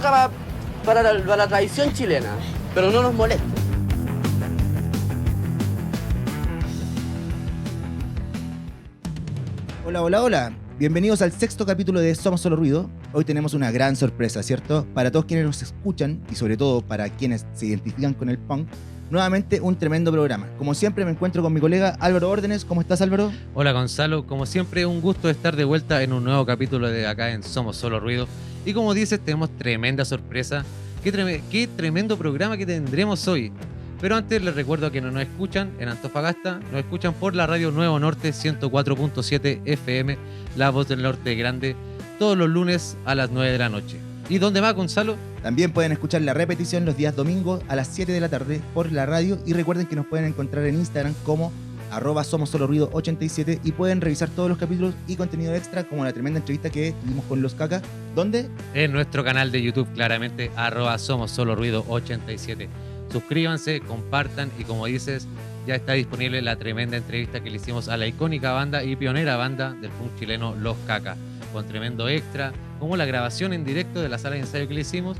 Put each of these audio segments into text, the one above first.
música para la tradición chilena, pero no nos molesta. Hola, hola, hola. Bienvenidos al sexto capítulo de Somos Solo Ruido. Hoy tenemos una gran sorpresa, ¿cierto? Para todos quienes nos escuchan y sobre todo para quienes se identifican con el punk, nuevamente un tremendo programa. Como siempre me encuentro con mi colega Álvaro Órdenes. ¿Cómo estás, Álvaro? Hola, Gonzalo. Como siempre, un gusto estar de vuelta en un nuevo capítulo de acá en Somos Solo Ruido. Y como dices, tenemos tremenda sorpresa. Qué tremendo programa que tendremos hoy. Pero antes les recuerdo a quienes nos escuchan en Antofagasta, nos escuchan por la radio Nuevo Norte 104.7 FM, La Voz del Norte Grande, todos los lunes a las 9 de la noche. ¿Y dónde va, Gonzalo? También pueden escuchar la repetición los días domingos a las 7 de la tarde por la radio, y recuerden que nos pueden encontrar en Instagram como @SomosSoloRuido87 y pueden revisar todos los capítulos y contenido extra como la tremenda entrevista que tuvimos con los Cacas. ¿Dónde? En nuestro canal de YouTube, claramente, @SomosSoloRuido87. Suscríbanse, compartan y, como dices, ya está disponible la tremenda entrevista que le hicimos a la icónica banda y pionera banda del punk chileno Los Cacas, con tremendo extra, como la grabación en directo de la sala de ensayo que le hicimos,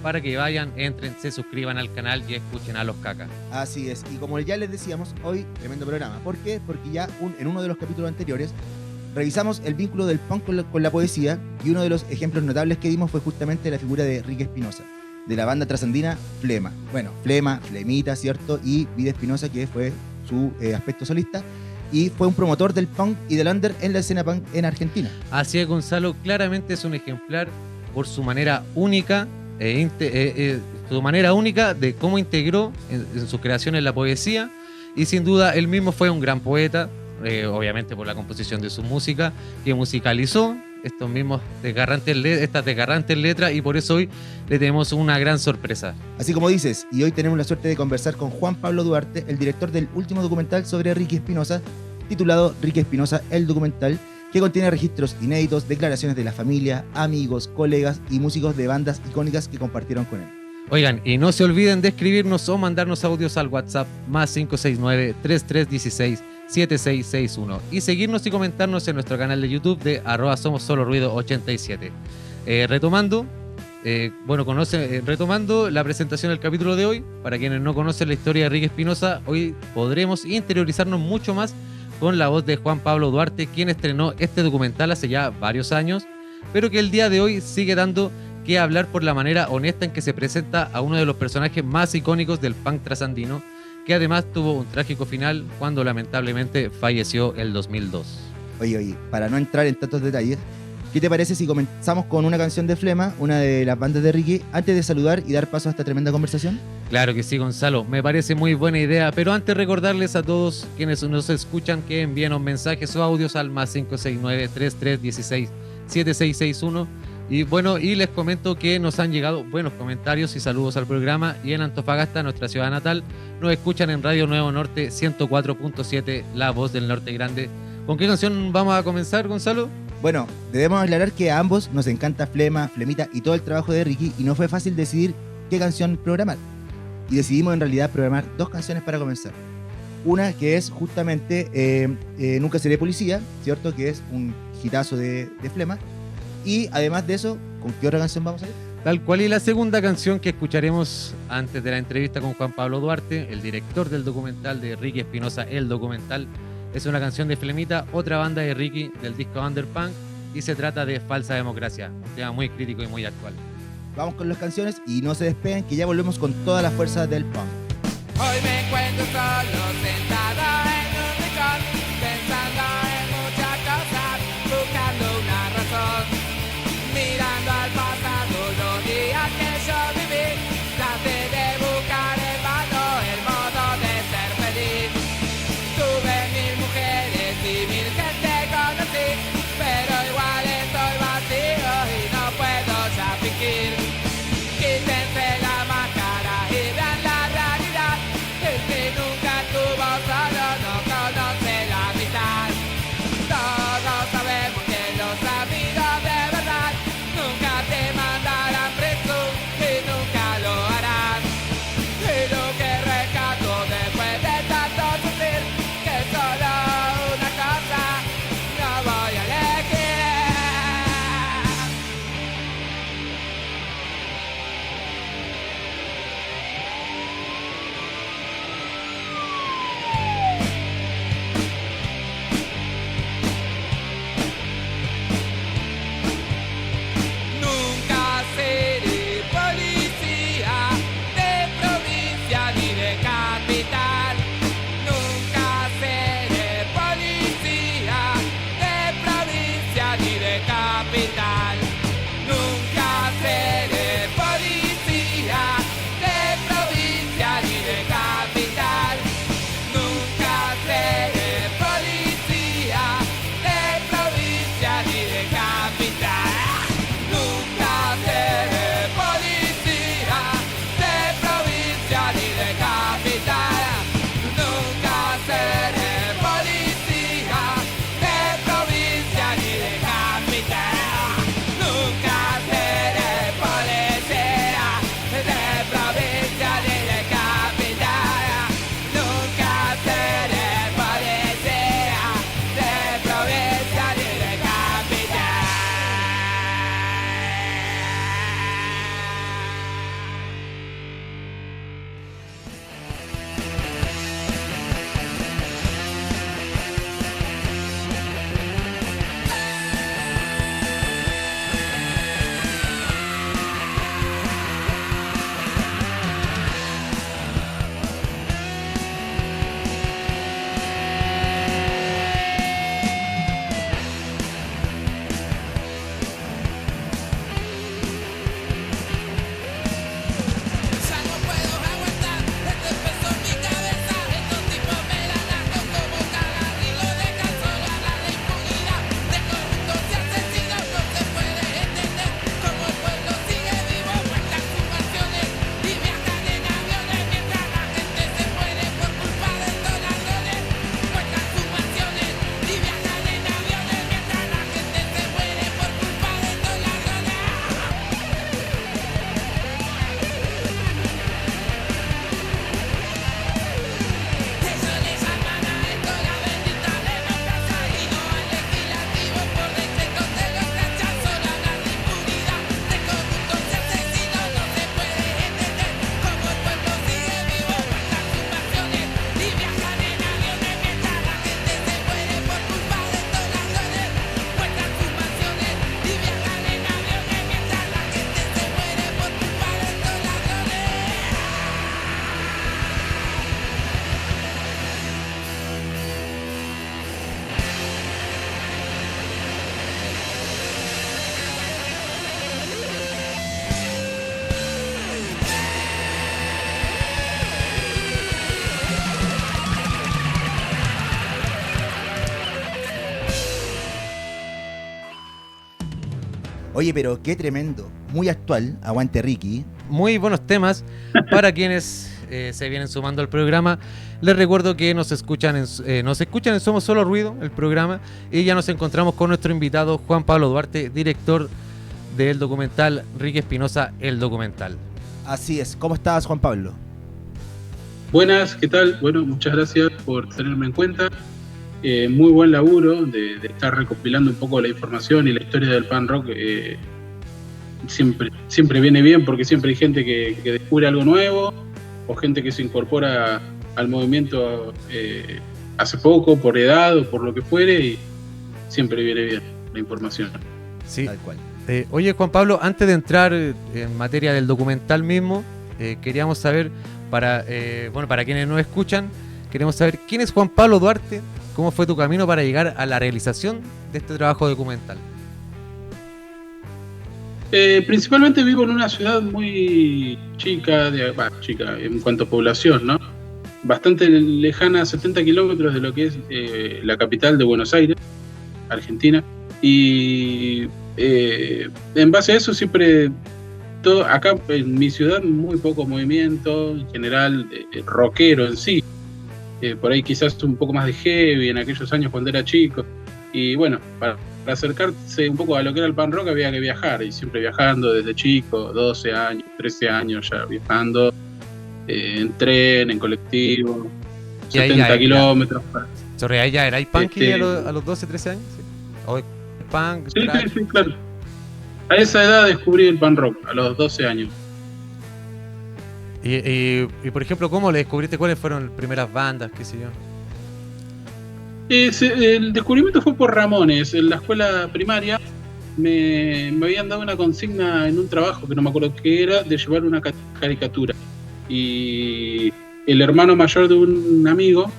para que vayan, entren, se suscriban al canal y escuchen a Los Cacas. Así es, y como ya les decíamos, hoy tremendo programa. ¿Por qué? Porque ya en uno de los capítulos anteriores revisamos el vínculo del punk con la poesía, y uno de los ejemplos notables que dimos fue justamente la figura de Ricky Espinosa, de la banda trasandina Flema. Bueno, Flema, Flemita, ¿cierto? Y Vida Espinosa, que fue su aspecto solista, y fue un promotor del punk y del under en la escena punk en Argentina. Así es, Gonzalo, claramente es un ejemplar por su manera única, su manera única de cómo integró en sus creaciones la poesía, y sin duda él mismo fue un gran poeta, obviamente por la composición de su música, que musicalizó estas desgarrantes letras, y por eso hoy le tenemos una gran sorpresa. Así como dices, y hoy tenemos la suerte de conversar con Juan Pablo Duarte, el director del último documental sobre Ricky Espinosa, titulado Ricky Espinosa, el documental, que contiene registros inéditos, declaraciones de la familia, amigos, colegas y músicos de bandas icónicas que compartieron con él. Oigan, y no se olviden de escribirnos o mandarnos audios al WhatsApp +569 3316 7661 y seguirnos y comentarnos en nuestro canal de YouTube de @SomosSoloRuido87. Retomando la presentación del capítulo de hoy, para quienes no conocen la historia de Ricky Espinosa, hoy podremos interiorizarnos mucho más con la voz de Juan Pablo Duarte, quien estrenó este documental hace ya varios años, pero que el día de hoy sigue dando que hablar por la manera honesta en que se presenta a uno de los personajes más icónicos del punk trasandino, que además tuvo un trágico final cuando lamentablemente falleció el 2002. Oye, para no entrar en tantos detalles, ¿qué te parece si comenzamos con una canción de Flema, una de las bandas de Ricky, antes de saludar y dar paso a esta tremenda conversación? Claro que sí, Gonzalo, me parece muy buena idea, pero antes recordarles a todos quienes nos escuchan que envíen mensajes o audios al +569 3316 7661. Y bueno, y les comento que nos han llegado buenos comentarios y saludos al programa, y en Antofagasta, nuestra ciudad natal, nos escuchan en Radio Nuevo Norte 104.7, La Voz del Norte Grande. ¿Con qué canción vamos a comenzar, Gonzalo? Bueno, debemos aclarar que a ambos nos encanta Flema, Flemita y todo el trabajo de Ricky, y no fue fácil decidir qué canción programar. Y decidimos en realidad programar dos canciones para comenzar. Una que es justamente Nunca Seré Policía, ¿cierto? Que es un hitazo de Flema. Y además de eso, ¿con qué otra canción vamos a ir? Tal cual, y la segunda canción que escucharemos antes de la entrevista con Juan Pablo Duarte, el director del documental de Ricky Espinosa, el documental, es una canción de Flemita, otra banda de Ricky del disco Underpunk, y se trata de Falsa Democracia, un tema muy crítico y muy actual. Vamos con las canciones y no se despeguen, que ya volvemos con toda la fuerza del punk. Hoy me encuentro solo sentado en un rincón, pensando en muchas cosas, buscando una razón, mirando al pasado los días que yo viví, traté de buscar en vano el modo de ser feliz. Tuve 1000 mujeres y 1000 gente conocí, pero igual estoy vacío y no puedo ya fingir. Quítense la máscara y vean la realidad, es que nunca tuvo Oye, pero qué tremendo. Muy actual. Aguante Ricky. Muy buenos temas para quienes se vienen sumando al programa. Les recuerdo que nos escuchan en Somos Solo Ruido, el programa, y ya nos encontramos con nuestro invitado Juan Pablo Duarte, director del documental Ricky Espinosa, el documental. Así es. ¿Cómo estás, Juan Pablo? Buenas, ¿qué tal? Bueno, muchas gracias por tenerme en cuenta. Muy buen laburo de estar recopilando un poco la información y la historia del punk rock. Siempre viene bien porque siempre hay gente que descubre algo nuevo o gente que se incorpora al movimiento hace poco, por edad o por lo que fuere, y siempre viene bien la información. Sí. Tal cual. Oye, Juan Pablo, antes de entrar en materia del documental mismo, queríamos saber, para quienes nos escuchan, queremos saber quién es Juan Pablo Duarte, cómo fue tu camino para llegar a la realización de este trabajo documental. Principalmente vivo en una ciudad muy chica en cuanto a población, ¿no? Bastante lejana, a 70 kilómetros de lo que es la capital de Buenos Aires, Argentina. Y en base a eso siempre, acá en mi ciudad, muy poco movimiento, en general, rockero en sí. Por ahí quizás un poco más de heavy en aquellos años cuando era chico. Y bueno, para acercarse un poco a lo que era el punk rock había que viajar, y siempre viajando desde chico, 12 años, 13 años ya viajando, en tren, en colectivo, Y ahí 70 ya- kilómetros. Sorry, ahí ya erais punky Este- a los 12, 13 años. ¿Sí? O punk, Sí, thrash. sí, claro. A esa edad descubrí el punk rock, a los 12 años. Y por ejemplo, ¿cómo le descubriste? ¿Cuáles fueron las primeras bandas, qué sé yo? El descubrimiento fue por Ramones. En la escuela primaria me habían dado una consigna en un trabajo que no me acuerdo qué era, de llevar una caricatura. Y el hermano mayor de un amigo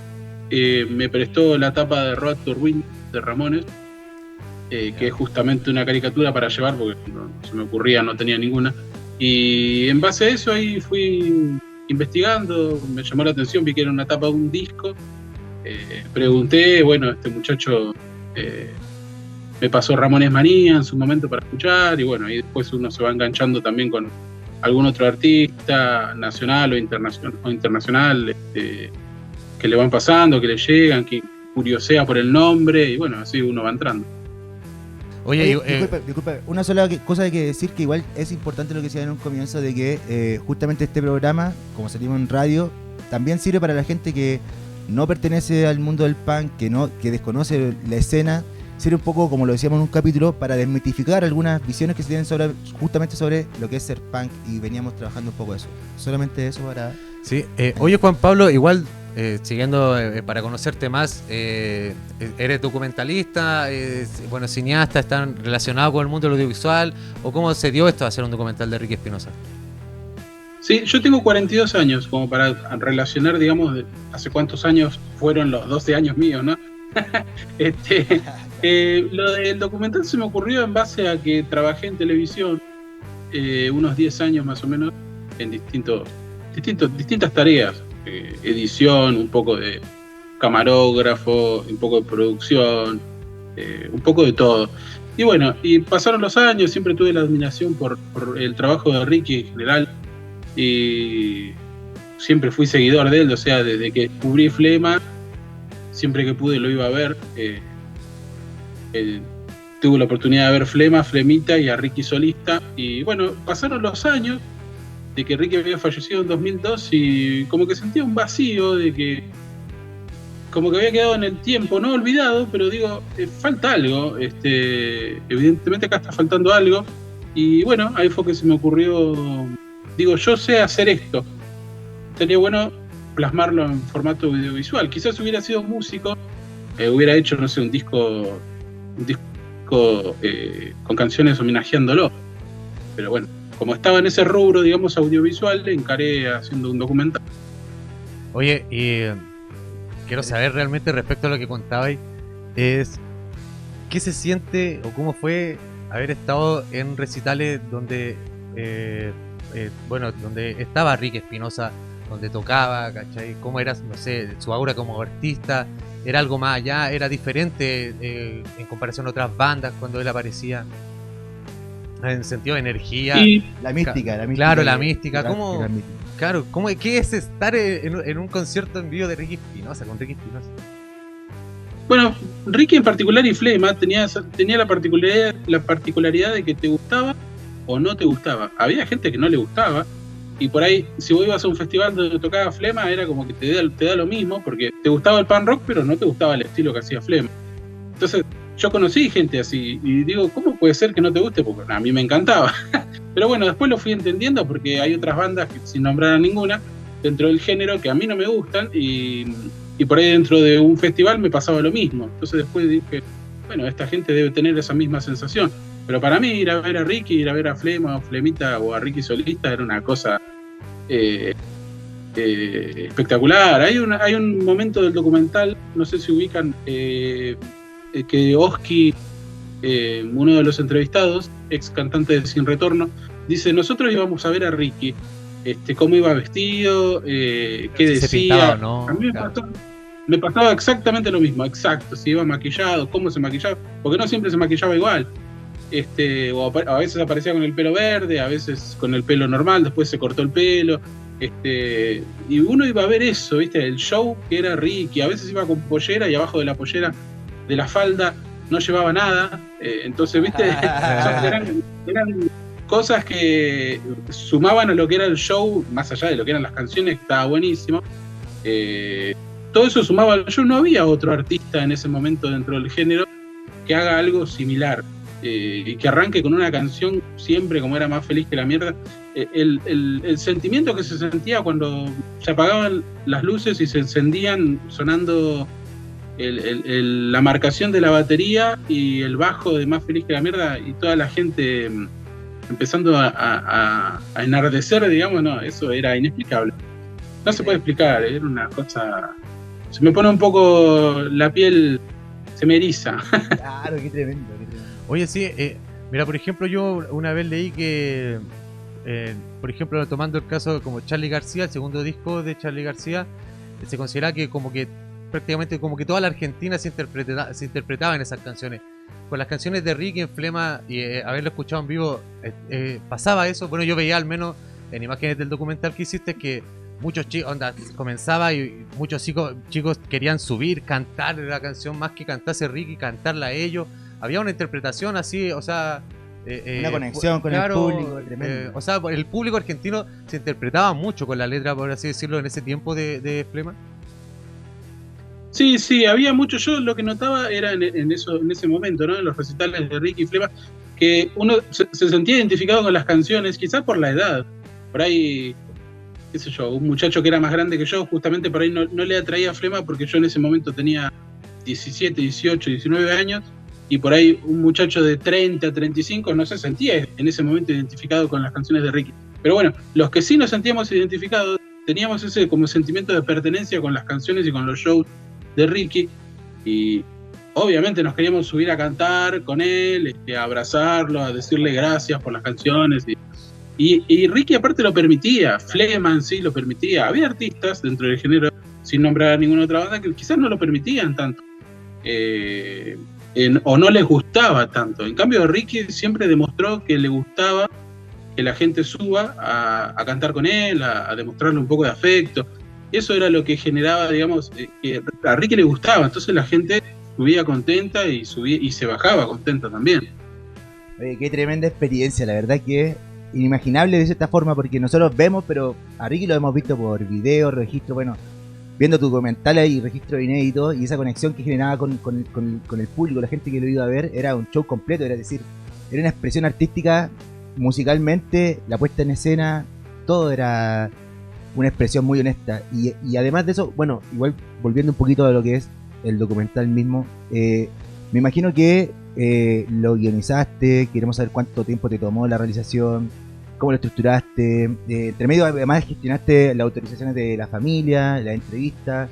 me prestó la tapa de Road to Ruin de Ramones, que es justamente una caricatura para llevar, porque no se me ocurría, no tenía ninguna. Y en base a eso ahí fui investigando, me llamó la atención, vi que era una tapa de un disco. Pregunté, bueno, este muchacho me pasó Ramones Manía en su momento para escuchar, y bueno, y después uno se va enganchando también con algún otro artista nacional o internacional, que le van pasando, que le llegan, que curiosea por el nombre, y bueno, así uno va entrando. Oye, Disculpa, una sola cosa hay que decir, que igual es importante lo que decía en un comienzo, de que justamente este programa, como salimos en radio, también sirve para la gente que no pertenece al mundo del punk, que desconoce la escena. Sirve un poco, como lo decíamos en un capítulo, para desmitificar algunas visiones que se tienen justamente sobre lo que es ser punk, y veníamos trabajando un poco eso. Solamente eso para... sí, oye, Juan Pablo, igual siguiendo para conocerte más, eres documentalista, bueno, cineasta, ¿están relacionados con el mundo del audiovisual? ¿O cómo se dio esto de hacer un documental de Ricky Espinosa? Sí, yo tengo 42 años, como para relacionar, digamos, hace cuántos años fueron los 12 años míos, ¿no? Lo del documental se me ocurrió en base a que trabajé en televisión unos 10 años más o menos en distintas tareas, edición, un poco de camarógrafo, un poco de producción, un poco de todo. Y bueno, y pasaron los años, siempre tuve la admiración por el trabajo de Ricky en general, y siempre fui seguidor de él, o sea, desde que descubrí Flema, siempre que pude lo iba a ver. Tuve la oportunidad de ver Flemita y a Ricky solista, y bueno, pasaron los años de que Ricky había fallecido en 2002, y como que sentía un vacío de que como que había quedado en el tiempo, no olvidado, pero digo, falta algo, evidentemente acá está faltando algo, y bueno, ahí fue que se me ocurrió, digo, yo sé hacer esto, sería bueno plasmarlo en formato audiovisual. Quizás hubiera sido músico, hubiera hecho, no sé, un disco con canciones homenajeándolo, pero bueno, como estaba en ese rubro, digamos, audiovisual, le encaré haciendo un documental. Oye, y quiero saber realmente respecto a lo que contabais, es ¿qué se siente o cómo fue haber estado en recitales donde donde estaba Ricky Espinosa, donde tocaba, ¿cachai? ¿Cómo era, no sé, su aura como artista? ¿Era algo más allá? ¿Era diferente en comparación a otras bandas cuando él aparecía? en sentido de energía. Y La mística. Claro, la mística. que ¿Cómo? transmite. Claro, ¿qué es estar en un concierto en vivo de Ricky Espinosa, con Ricky Espinosa? bueno, Ricky en particular y Flema tenía la particularidad de que te gustaba o no te gustaba. Había gente que no le gustaba, y por ahí, si vos ibas a un festival donde tocaba Flema, era como que te da lo mismo, porque te gustaba el punk rock, pero no te gustaba el estilo que hacía Flema. Entonces, yo conocí gente así, y digo, ¿cómo puede ser que no te guste? Porque a mí me encantaba. Pero bueno, después lo fui entendiendo, porque hay otras bandas, que, sin nombrar a ninguna, dentro del género, que a mí no me gustan, y por ahí dentro de un festival me pasaba lo mismo. Entonces después dije, bueno, esta gente debe tener esa misma sensación. Pero para mí ir a ver a Ricky, ir a ver a Flema o Flemita o a Ricky solista era una cosa espectacular. Hay un momento del documental, no sé si ubican, que Oski, uno de los entrevistados, ex cantante de Sin Retorno, dice, nosotros íbamos a ver a Ricky, cómo iba vestido, qué Si se decía. pintaba o no, A mí claro. me pasaba exactamente lo mismo, exacto, si iba maquillado, cómo se maquillaba, porque no siempre se maquillaba igual. A veces aparecía con el pelo verde, a veces con el pelo normal, después se cortó el pelo. Y uno iba a ver eso, ¿viste? El show que era Ricky, a veces iba con pollera y abajo de la pollera de la falda no llevaba nada. Entonces, ¿viste? eran cosas que sumaban a lo que era el show, más allá de lo que eran las canciones, que estaba buenísimo. Todo eso sumaba al show. No había otro artista en ese momento dentro del género que haga algo similar. Y que arranque con una canción siempre como era Más feliz que la mierda. El sentimiento que se sentía cuando se apagaban las luces y se encendían sonando la marcación de la batería y el bajo de Más feliz que la mierda, y toda la gente empezando a enardecer, digamos, no, eso era inexplicable. No se puede explicar, era una cosa... Se me pone un poco la piel, se me eriza. Claro, qué tremendo, qué tremendo. Oye, sí, mira, por ejemplo, yo una vez leí que, por ejemplo, tomando el caso como Charly García, el segundo disco de Charly García, se considera que como que prácticamente como que toda la Argentina se interpretaba en esas canciones. Con las canciones de Ricky en Flema y haberlo escuchado en vivo, pasaba eso. Bueno, yo veía al menos en imágenes del documental que hiciste que muchos chicos, comenzaba y muchos chicos querían subir, cantar la canción más que cantase Ricky, cantarla a ellos. Había una interpretación así, o sea... una conexión con el público, tremendo. O sea, el público argentino se interpretaba mucho con la letra, por así decirlo, en ese tiempo de Flema. Sí, había mucho. Yo lo que notaba era en ese momento, ¿no? En los recitales de Ricky y Flema, que uno se sentía identificado con las canciones, quizás por la edad. Por ahí, qué sé yo, un muchacho que era más grande que yo, justamente por ahí no le atraía a Flema, porque yo en ese momento tenía 17, 18, 19 años, y por ahí un muchacho de 30, 35 no se sentía en ese momento identificado con las canciones de Ricky. Pero bueno, los que sí nos sentíamos identificados, teníamos ese como sentimiento de pertenencia con las canciones y con los shows de Ricky, y obviamente nos queríamos subir a cantar con él, a abrazarlo, a decirle gracias por las canciones, y Ricky aparte lo permitía, Flema en sí lo permitía. Había artistas dentro del género, sin nombrar a ninguna otra banda, que quizás no lo permitían tanto, o no les gustaba tanto. En cambio Ricky siempre demostró que le gustaba que la gente suba a cantar con él, a demostrarle un poco de afecto. Eso era lo que generaba, digamos, que a Ricky le gustaba, entonces la gente subía contenta y se bajaba contenta también. Oye, qué tremenda experiencia, la verdad que es inimaginable de cierta forma, porque nosotros vemos, pero a Ricky lo hemos visto por video, registro, bueno, viendo tu documental y registro inédito, y esa conexión que generaba con el público, la gente que lo iba a ver, era un show completo, era decir, era una expresión artística, musicalmente, la puesta en escena, todo era una expresión muy honesta. Y además de eso, bueno, igual volviendo un poquito a lo que es el documental mismo, me imagino que lo guionizaste, queremos saber cuánto tiempo te tomó la realización, cómo lo estructuraste, entre medio además gestionaste las autorizaciones de la familia, la entrevista.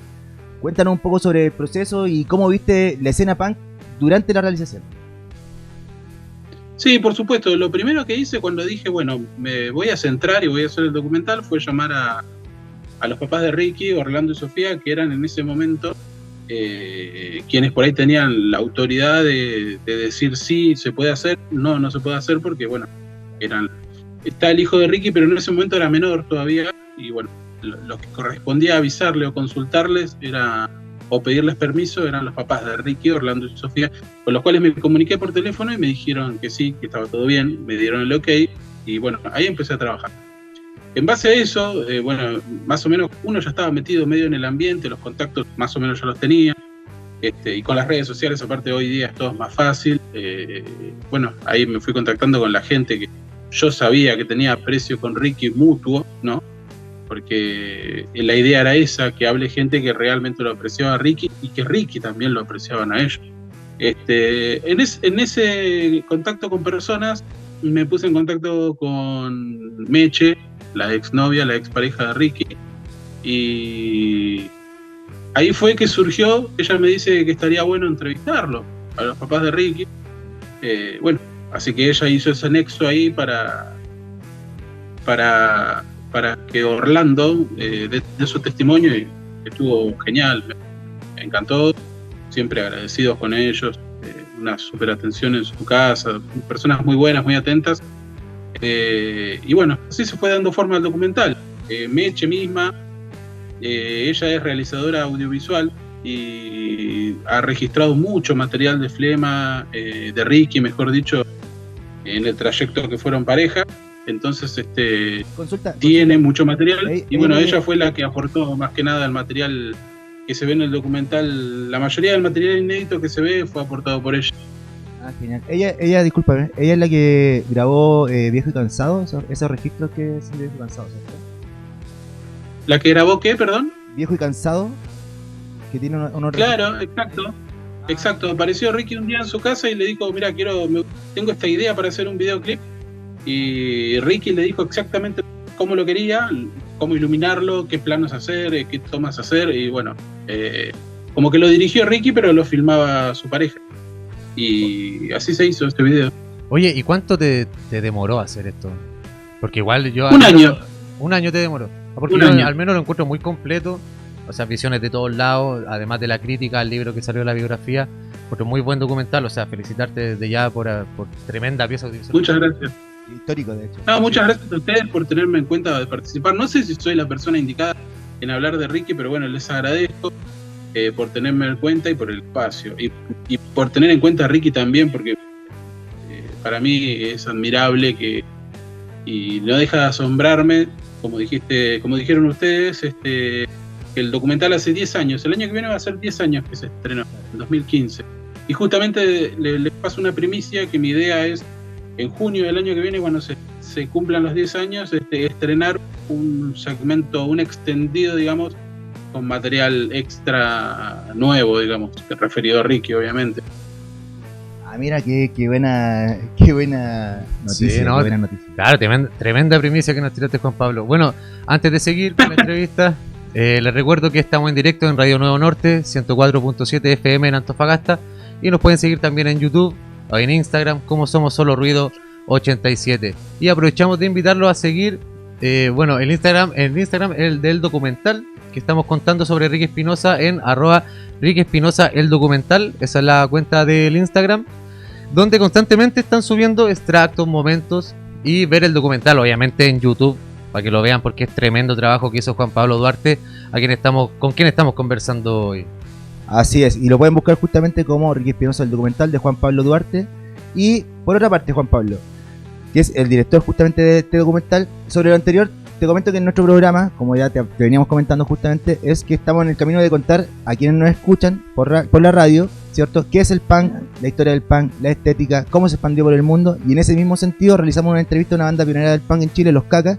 Cuéntanos un poco sobre el proceso y cómo viste la escena punk durante la realización. Sí, por supuesto. Lo primero que hice cuando dije, bueno, me voy a centrar y voy a hacer el documental, fue llamar a los papás de Ricky, Orlando y Sofía, que eran en ese momento quienes por ahí tenían la autoridad de decir sí, se puede hacer, no se puede hacer, porque bueno, Está el hijo de Ricky, pero en ese momento era menor todavía, y bueno, lo que correspondía avisarle o consultarles o pedirles permiso eran los papás de Ricky, Orlando y Sofía, con los cuales me comuniqué por teléfono y me dijeron que sí, que estaba todo bien, me dieron el ok, y bueno, ahí empecé a trabajar. En base a eso, bueno, más o menos uno ya estaba metido medio en el ambiente, los contactos más o menos ya los tenía, y con las redes sociales, aparte hoy día es todo más fácil. Bueno, ahí me fui contactando con la gente que yo sabía que tenía aprecio con Ricky mutuo, ¿no? Porque la idea era esa, que hable gente que realmente lo apreciaba a Ricky y que Ricky también lo apreciaban a ellos. En ese contacto con personas, me puse en contacto con Meche, la exnovia, la expareja de Ricky, y ahí fue que surgió, ella me dice que estaría bueno entrevistarlo a los papás de Ricky. Bueno, así que ella hizo ese nexo ahí para que Orlando dé su testimonio, y estuvo genial, me encantó, siempre agradecidos con ellos, una super atención en su casa, personas muy buenas, muy atentas, y bueno, así se fue dando forma al documental. Meche misma, ella es realizadora audiovisual y ha registrado mucho material de Flema, de Ricky, mejor dicho, en el trayecto que fueron pareja. Entonces tiene mucho material, y bueno, ella fue la que aportó más que nada el material que se ve en el documental. La mayoría del material inédito que se ve fue aportado por ella. Ah, genial. Ella, discúlpame, ella es la que grabó Viejo y Cansado, esos registros que son de Viejo y Cansado, ¿cierto? ¿La que grabó qué, perdón? Viejo y Cansado, que tiene unos Claro, exacto. Apareció Ricky un día en su casa y le dijo, mira, tengo esta idea para hacer un videoclip, y Ricky le dijo exactamente cómo lo quería, cómo iluminarlo, qué planos hacer, qué tomas hacer, y bueno, como que lo dirigió Ricky, pero lo filmaba su pareja, y así se hizo este video. Oye, ¿y cuánto te demoró hacer esto? Porque igual yo... Un año. Un año te demoró. Porque al menos lo encuentro muy completo. O sea, visiones de todos lados, además de la crítica al libro que salió, la biografía. Porque muy buen documental, o sea, felicitarte desde ya por tremenda pieza audiovisual. Muchas gracias. Histórico, de hecho. No, muchas gracias a ustedes por tenerme en cuenta de participar. No sé si soy la persona indicada en hablar de Ricky, pero bueno, les agradezco por tenerme en cuenta y por el espacio. Y por tener en cuenta a Ricky también, porque para mí es admirable y no deja de asombrarme, como dijeron ustedes, que el documental hace 10 años, el año que viene va a ser 10 años que se estrenó, en 2015. Y justamente les paso una primicia, que mi idea es, en junio del año que viene, cuando se cumplan los 10 años, estrenar un segmento, un extendido, digamos, con material extra nuevo, digamos, referido a Ricky, obviamente. Ah, mira, qué buena noticia, sí, ¿no? Qué buena noticia. Claro, tremenda primicia que nos tiraste, Juan Pablo. Bueno, antes de seguir con la entrevista, les recuerdo que estamos en directo en Radio Nuevo Norte, 104.7 FM en Antofagasta, y nos pueden seguir también en YouTube o en Instagram como Somos Solo Ruido 87. Y aprovechamos de invitarlos a seguir el Instagram el del documental que estamos contando sobre Ricky Espinosa en @Ricky Espinosa el documental. Esa es la cuenta del Instagram, donde constantemente están subiendo extractos, momentos, y ver el documental obviamente en YouTube para que lo vean, porque es tremendo trabajo que hizo Juan Pablo Duarte, con quien estamos conversando hoy. Así es, y lo pueden buscar justamente como Ricky Espinosa el documental de Juan Pablo Duarte. Y por otra parte, Juan Pablo, que es el director justamente de este documental. Sobre lo anterior, te comento que en nuestro programa, como ya te veníamos comentando justamente, es que estamos en el camino de contar a quienes nos escuchan por la radio, ¿cierto?, qué es el punk, la historia del punk, la estética, cómo se expandió por el mundo. Y en ese mismo sentido realizamos una entrevista a una banda pionera del punk en Chile, Los Cacas,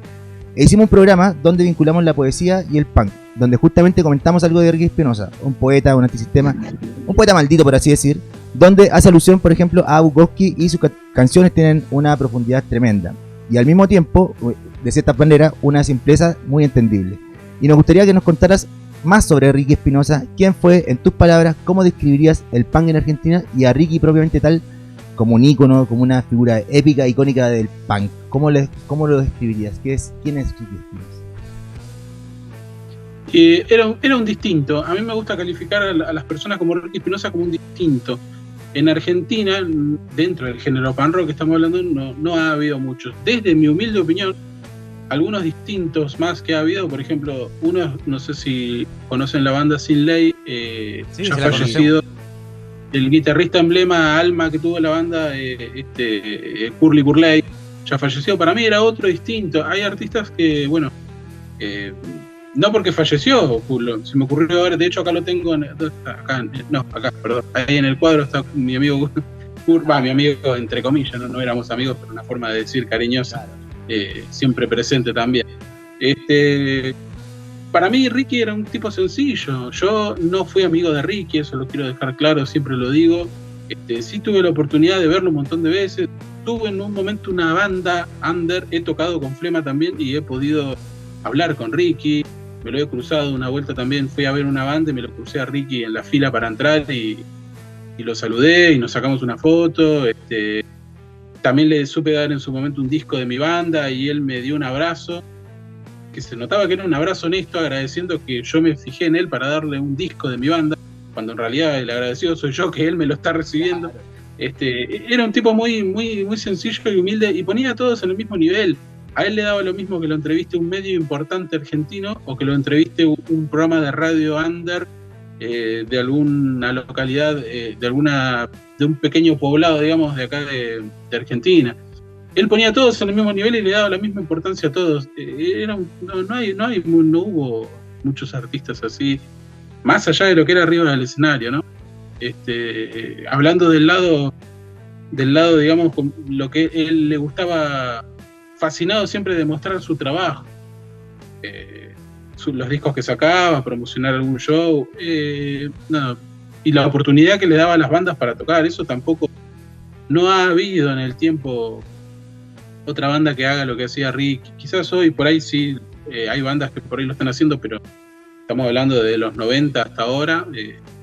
e hicimos un programa donde vinculamos la poesía y el punk, donde justamente comentamos algo de Ricky Espinosa, un poeta, un antisistema, un poeta maldito, por así decir, donde hace alusión, por ejemplo, a Bukowski, y sus canciones tienen una profundidad tremenda y al mismo tiempo, de cierta manera, una simpleza muy entendible. Y nos gustaría que nos contaras más sobre Ricky Espinosa. ¿Quién fue, en tus palabras, cómo describirías el punk en Argentina y a Ricky propiamente tal, como un ícono, como una figura épica, icónica del punk? ¿Cómo lo describirías? ¿Quién es Ricky Espinosa? Era un distinto. A mí me gusta calificar a las personas como Ricky Espinosa como un distinto. En Argentina, dentro del género pan rock que estamos hablando, no ha habido muchos. Desde mi humilde opinión, algunos distintos más que ha habido, por ejemplo, uno, no sé si conocen la banda Sin Ley, Sí, ya se la fallecido, el guitarrista emblema alma que tuvo la banda, Curly Burley, ya falleció. Para mí era otro distinto. Hay artistas que, bueno, no porque falleció, se me ocurrió ahora, de hecho acá lo tengo, acá, perdón, ahí en el cuadro está mi amigo, mi amigo entre comillas, no éramos amigos, pero una forma de decir cariñosa, siempre presente también. Para mí Ricky era un tipo sencillo, yo no fui amigo de Ricky, eso lo quiero dejar claro, siempre lo digo. Sí tuve la oportunidad de verlo un montón de veces, tuve en un momento una banda under, he tocado con Flema también y he podido hablar con Ricky, me lo he cruzado una vuelta también, fui a ver una banda y me lo crucé a Ricky en la fila para entrar y lo saludé y nos sacamos una foto. También le supe dar en su momento un disco de mi banda y él me dio un abrazo, que se notaba que era un abrazo honesto, agradeciendo que yo me fijé en él para darle un disco de mi banda, cuando en realidad el agradecido soy yo, que él me lo está recibiendo. Era un tipo muy, muy, muy sencillo y humilde y ponía a todos en el mismo nivel. A él le daba lo mismo que lo entreviste un medio importante argentino o que lo entreviste un programa de radio under de alguna localidad, de un pequeño poblado, digamos, de acá de Argentina. Él ponía a todos en el mismo nivel y le daba la misma importancia a todos. No hubo muchos artistas así, más allá de lo que era arriba del escenario, ¿no? Hablando del lado, digamos, con lo que él le gustaba, fascinado siempre de mostrar su trabajo, los discos que sacaba, promocionar algún show, y la oportunidad que le daba a las bandas para tocar. Eso tampoco, no ha habido en el tiempo otra banda que haga lo que hacía Ricky. Quizás hoy por ahí sí hay bandas que por ahí lo están haciendo, pero estamos hablando de los 90 hasta ahora,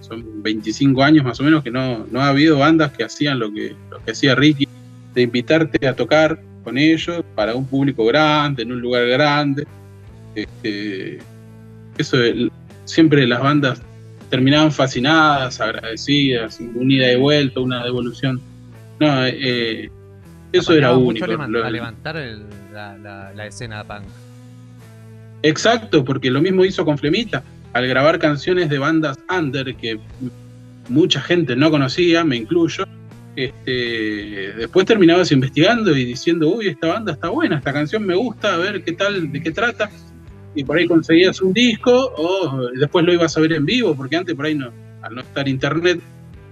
son 25 años más o menos que no ha habido bandas que hacían lo que hacía Ricky, de invitarte a tocar con ellos para un público grande, en un lugar grande. Eso siempre las bandas terminaban fascinadas, agradecidas, una ida y vuelta, una devolución. No, eso era único. A levantar la escena punk. Exacto, porque lo mismo hizo con Flemita, al grabar canciones de bandas under que mucha gente no conocía, me incluyo. Después terminabas investigando y diciendo, uy, esta banda está buena, esta canción me gusta, a ver qué tal, de qué trata, y por ahí conseguías un disco o después lo ibas a ver en vivo, porque antes por ahí al no estar internet,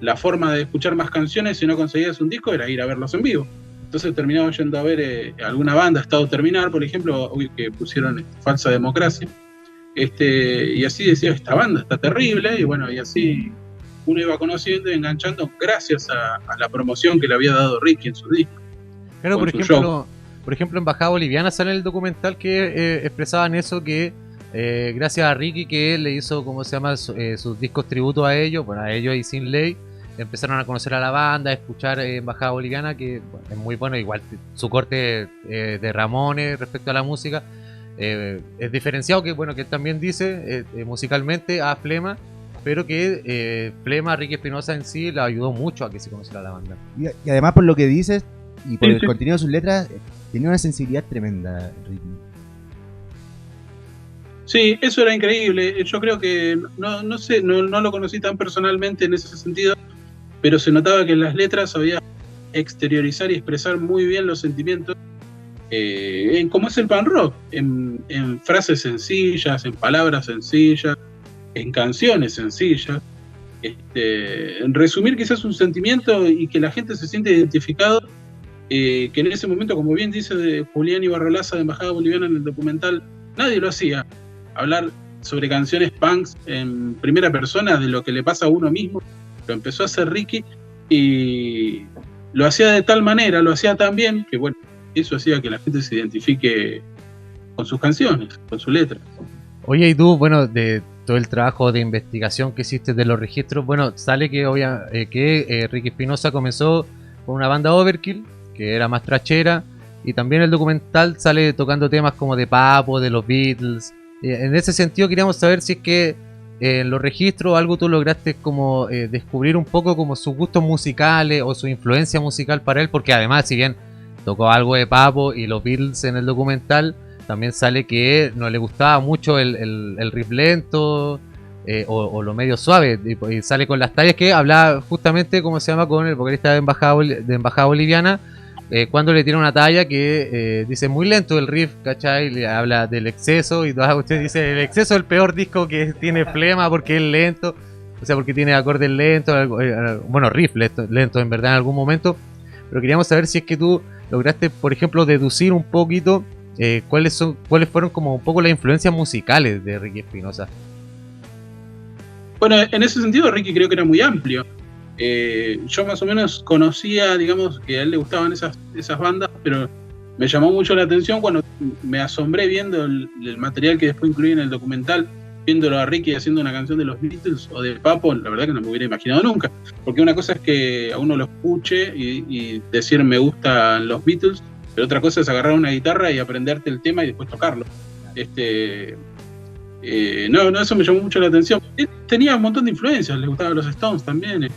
la forma de escuchar más canciones si no conseguías un disco era ir a verlos en vivo. Entonces terminaba yendo a ver alguna banda, Estado Terminal, por ejemplo, hoy que pusieron Falsa Democracia, y así decía, esta banda está terrible, y bueno, y así uno iba conociendo y enganchando gracias a la promoción que le había dado Ricky en su disco. Claro, por ejemplo, en Bajada Boliviana sale el documental que expresaban eso, que gracias a Ricky, que él le hizo, ¿cómo se llama?, sus discos tributo a ellos, bueno, a ellos y Sin Ley, empezaron a conocer a la banda, a escuchar Embajada Boliviana, que bueno, es muy bueno, igual su corte de Ramones respecto a la música es diferenciado, que bueno, que él también dice musicalmente a Flema, pero que Flema, Ricky Espinosa en sí, le ayudó mucho a que se conociera la banda. Y además por lo que dices y por el Sí. contenido de sus letras, tenía una sensibilidad tremenda, Ricky. Sí, eso era increíble. Yo creo que, no sé, no lo conocí tan personalmente en ese sentido, pero se notaba que en las letras sabía exteriorizar y expresar muy bien los sentimientos, en cómo es el pan rock, en frases sencillas, en palabras sencillas, en canciones sencillas. En resumir quizás un sentimiento y que la gente se siente identificado, que en ese momento, como bien dice de Julián Ibarrolaza de Embajada Boliviana en el documental, nadie lo hacía. Hablar sobre canciones punks en primera persona de lo que le pasa a uno mismo, lo empezó a hacer Ricky y lo hacía de tal manera, lo hacía tan bien, que bueno, eso hacía que la gente se identifique con sus canciones, con su letra. Oye, y tú, bueno, de todo el trabajo de investigación que hiciste de los registros, bueno, sale que Ricky Espinosa comenzó con una banda Overkill, que era más trachera, y también el documental sale tocando temas como de Papo, de los Beatles. En ese sentido queríamos saber si es que en los registros algo tú lograste como descubrir un poco como sus gustos musicales o su influencia musical para él, porque además si bien tocó algo de Papo y los Beatles en el documental, también sale que no le gustaba mucho el riff lento o lo medio suave, y sale con las tallas que hablaba justamente, como se llama, con el vocalista de Embajada Boliviana, cuando le tira una talla que dice muy lento el riff, ¿cachai? Le habla del exceso y toda usted dice el exceso es el peor disco que tiene flema porque es lento, o sea, porque tiene acordes lentos, bueno, riff lento en verdad en algún momento, pero queríamos saber si es que tú lograste, por ejemplo, deducir un poquito cuáles fueron como un poco las influencias musicales de Ricky Espinosa. Bueno, en ese sentido Ricky creo que era muy amplio. Yo más o menos conocía, digamos, que a él le gustaban esas bandas, pero me llamó mucho la atención cuando me asombré viendo el material que después incluí en el documental, viéndolo a Ricky haciendo una canción de los Beatles o de Papo. La verdad que no me hubiera imaginado nunca, porque una cosa es que a uno lo escuche y decir me gustan los Beatles, pero otra cosa es agarrar una guitarra y aprenderte el tema y después tocarlo. No, eso me llamó mucho la atención. Él tenía un montón de influencias, le gustaban los Stones también,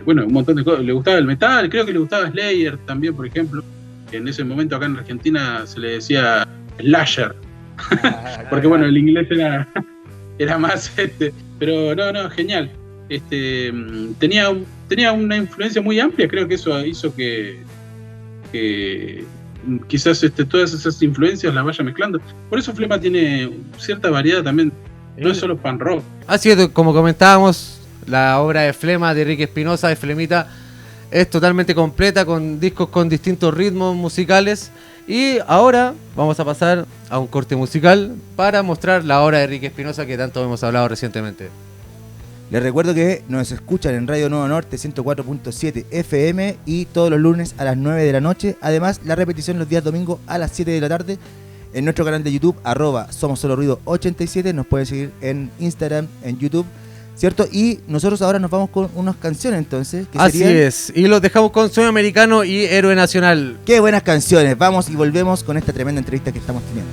bueno, un montón de cosas, le gustaba el metal, creo que le gustaba Slayer también, por ejemplo, que en ese momento acá en Argentina se le decía Slasher, porque bueno, el inglés era más, pero no, genial. Tenía una influencia muy amplia, creo que eso hizo que quizás todas esas influencias las vaya mezclando. Por eso Flema tiene cierta variedad también, no es solo pan rock. Así es, como comentábamos, la obra de Flema de Ricky Espinosa, de Flemita, es totalmente completa, con discos con distintos ritmos musicales. Y ahora vamos a pasar a un corte musical para mostrar la obra de Ricky Espinosa que tanto hemos hablado recientemente. Les recuerdo que nos escuchan en Radio Nuevo Norte 104.7 FM y todos los lunes a las 9 de la noche. Además, la repetición los días domingos a las 7 de la tarde en nuestro canal de YouTube, @SomosSoloRuido87. Nos pueden seguir en Instagram, en YouTube, ¿cierto? Y nosotros ahora nos vamos con unas canciones entonces. Que así es, y los dejamos con Sueño Americano y Héroe Nacional. ¡Qué buenas canciones! Vamos y volvemos con esta tremenda entrevista que estamos teniendo.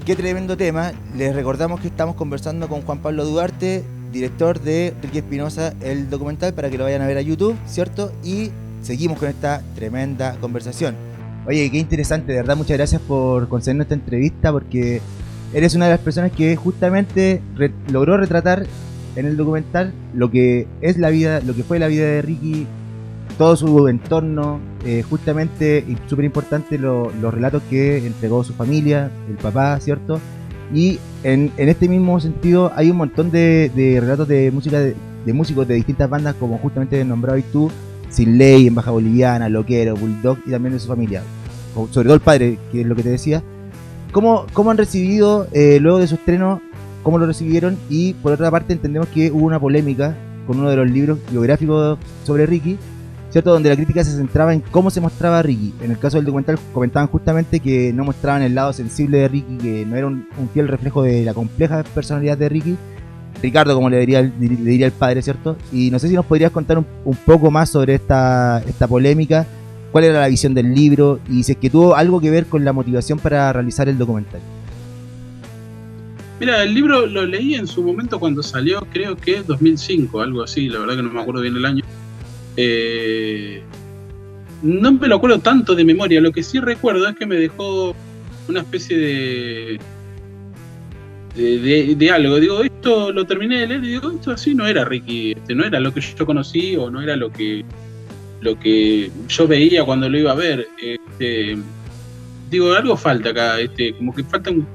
qué tremendo tema. Les recordamos que estamos conversando con Juan Pablo Duarte, director de Ricky Espinosa, el documental, para que lo vayan a ver a YouTube, ¿cierto? Y seguimos con esta tremenda conversación. Oye, qué interesante, de verdad, muchas gracias por concedernos esta entrevista, porque eres una de las personas que justamente logró retratar en el documental lo que es la vida, lo que fue la vida de Ricky, todo su entorno, justamente, y súper importante, los relatos que entregó su familia, el papá, ¿cierto? Y en este mismo sentido hay un montón de relatos de música de músicos de distintas bandas, como justamente nombrado tú, Sin Ley, En Baja Boliviana, Loquero, Bulldog, y también de su familia, sobre todo el padre, que es lo que te decía. ¿Cómo han recibido, luego de su estreno, cómo lo recibieron? Y por otra parte entendemos que hubo una polémica con uno de los libros biográficos sobre Ricky, ¿cierto? Donde la crítica se centraba en cómo se mostraba a Ricky. En el caso del documental comentaban justamente que no mostraban el lado sensible de Ricky, que no era un fiel reflejo de la compleja personalidad de Ricky. Ricardo, como le diría el padre, ¿cierto? Y no sé si nos podrías contar un poco más sobre esta polémica, cuál era la visión del libro y si es que tuvo algo que ver con la motivación para realizar el documental. Mira, el libro lo leí en su momento cuando salió, creo que 2005, algo así, la verdad que no me acuerdo bien el año. No me lo acuerdo tanto de memoria, lo que sí recuerdo es que me dejó una especie de algo. Digo, esto lo terminé de leer y digo, esto así no era Ricky, no era lo que yo conocí o no era lo que yo veía cuando lo iba a ver. Digo, algo falta acá, como que faltan,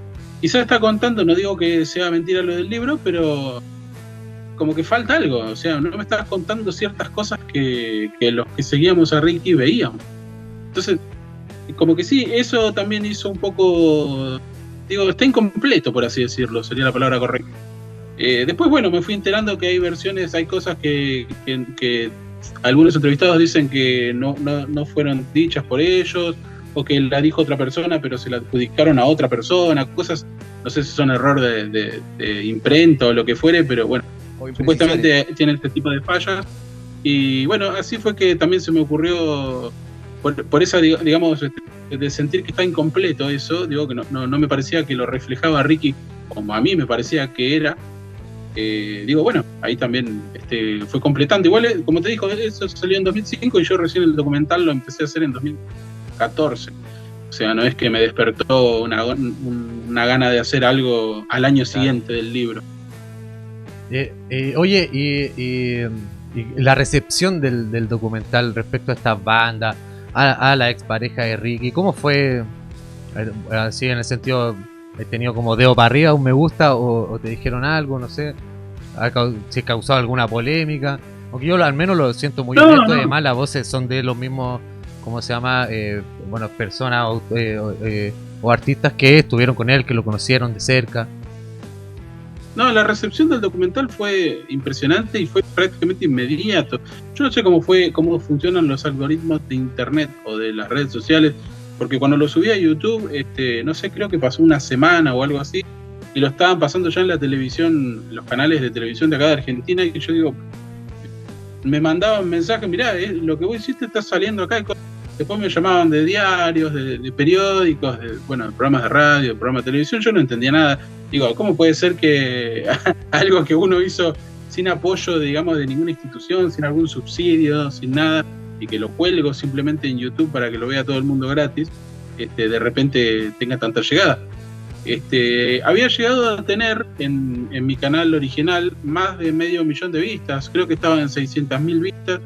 quizás está contando, no digo que sea mentira lo del libro, pero como que falta algo, o sea, no me estás contando ciertas cosas que los que seguíamos a Ricky veíamos. Entonces, como que sí, eso también hizo un poco, digo, está incompleto, por así decirlo, sería la palabra correcta. Después, bueno, me fui enterando que hay versiones, hay cosas que algunos entrevistados dicen que no fueron dichas por ellos, o que la dijo otra persona, pero se la adjudicaron a otra persona, cosas, no sé si son error de imprenta o lo que fuere, pero bueno, supuestamente tiene este tipo de fallas. Y bueno, así fue que también se me ocurrió, por esa, digamos, de sentir que está incompleto eso, digo que no me parecía que lo reflejaba Ricky como a mí me parecía que era. Digo, bueno, ahí también fue completando. Igual, como te digo, eso salió en 2005 y yo recién el documental lo empecé a hacer en 2014. O sea, no es que me despertó una gana de hacer algo al año siguiente del libro. Oye, y la recepción del documental respecto a estas bandas, a la expareja de Ricky, ¿cómo fue? Así en el sentido, ¿he tenido como dedo para arriba, un me gusta, o te dijeron algo, no sé? ¿Se causó alguna polémica? Aunque yo al menos lo siento muy honesto, además las voces son de los mismos, ¿cómo se llama? Bueno, personas o artistas que estuvieron con él, que lo conocieron de cerca. No, la recepción del documental fue impresionante y fue prácticamente inmediato. Yo no sé cómo funcionan los algoritmos de internet o de las redes sociales, porque cuando lo subí a YouTube, no sé, creo que pasó una semana o algo así, y lo estaban pasando ya en la televisión, los canales de televisión de acá de Argentina, y yo digo, me mandaban mensajes, mirá, lo que vos hiciste está saliendo acá. Después me llamaban de diarios, de periódicos, de programas de radio, de programas de televisión. Yo no entendía nada. Digo, ¿cómo puede ser que algo que uno hizo sin apoyo, digamos, de ninguna institución, sin algún subsidio, sin nada, y que lo cuelgo simplemente en YouTube para que lo vea todo el mundo gratis, de repente tenga tanta llegada? Había llegado a tener en mi canal original más de 500.000 de vistas. Creo que estaba en 600.000 vistas,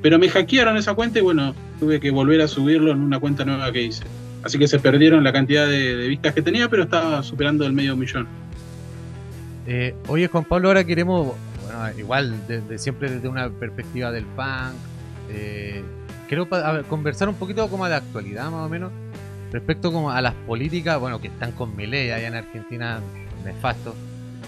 pero me hackearon esa cuenta y bueno, tuve que volver a subirlo en una cuenta nueva que hice. Así que se perdieron la cantidad de vistas que tenía, pero estaba superando el 500.000. Oye, Juan Pablo, ahora queremos, bueno, igual siempre desde una perspectiva del punk, quiero conversar un poquito como de actualidad más o menos, respecto como a las políticas, bueno, que están con Milei allá en Argentina, nefasto,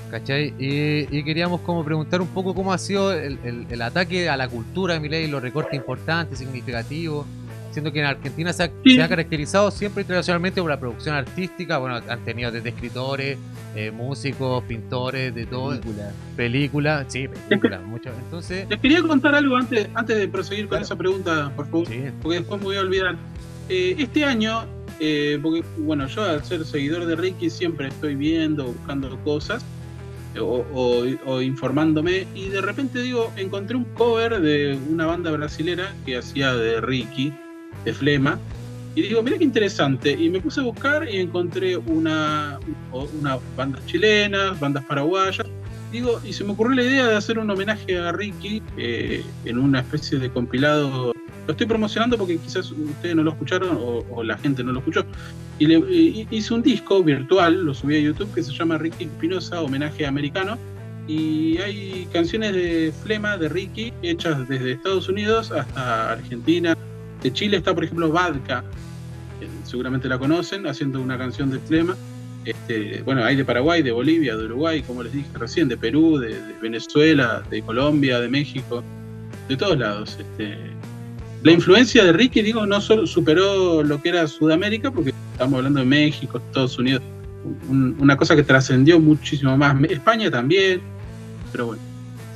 ¿cachai? Y queríamos como preguntar un poco cómo ha sido el ataque a la cultura de Milei, los recortes importantes, significativos, siendo que en Argentina se ha caracterizado siempre internacionalmente por la producción artística. Bueno, han tenido desde escritores, músicos, pintores, de todo. Películas, muchas. Entonces, les quería contar algo antes de proseguir con esa pregunta, por favor, sí, porque después me voy a olvidar. Este año porque bueno, yo al ser seguidor de Ricky siempre estoy viendo, buscando cosas o informándome, y de repente digo, encontré un cover de una banda brasilera que hacía de Ricky, de Flema, y digo, mira qué interesante, y me puse a buscar y encontré unas bandas chilenas, bandas paraguayas, digo, y se me ocurrió la idea de hacer un homenaje a Ricky en una especie de compilado. Lo estoy promocionando porque quizás ustedes no lo escucharon o la gente no lo escuchó. Y hice un disco virtual, lo subí a YouTube, que se llama Ricky Espinosa, homenaje americano. Y hay canciones de Flema, de Ricky, hechas desde Estados Unidos hasta Argentina. De Chile está, por ejemplo, Vadka, seguramente la conocen, haciendo una canción de Flema. Bueno, hay de Paraguay, de Bolivia, de Uruguay, como les dije recién, de Perú, de Venezuela, de Colombia, de México, de todos lados. La influencia de Ricky, digo, no solo superó lo que era Sudamérica, porque estamos hablando de México, Estados Unidos, una cosa que trascendió muchísimo más. España también, pero bueno,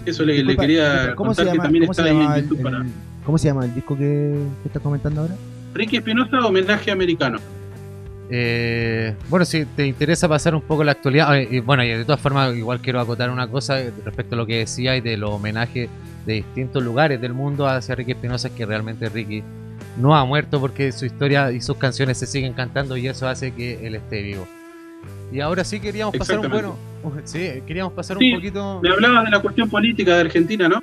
eso le quería contar, que también está ahí en YouTube. ¿Cómo se llama el disco que estás comentando ahora? Ricky Espinosa, homenaje americano. Bueno, si te interesa pasar un poco la actualidad, y bueno, y de todas formas igual quiero acotar una cosa respecto a lo que decía y de los homenajes de distintos lugares del mundo hacia Ricky Espinosa, que realmente Ricky no ha muerto, porque su historia y sus canciones se siguen cantando y eso hace que él esté vivo. Y ahora sí queríamos pasar un poquito. Me hablabas de la cuestión política de Argentina, ¿no?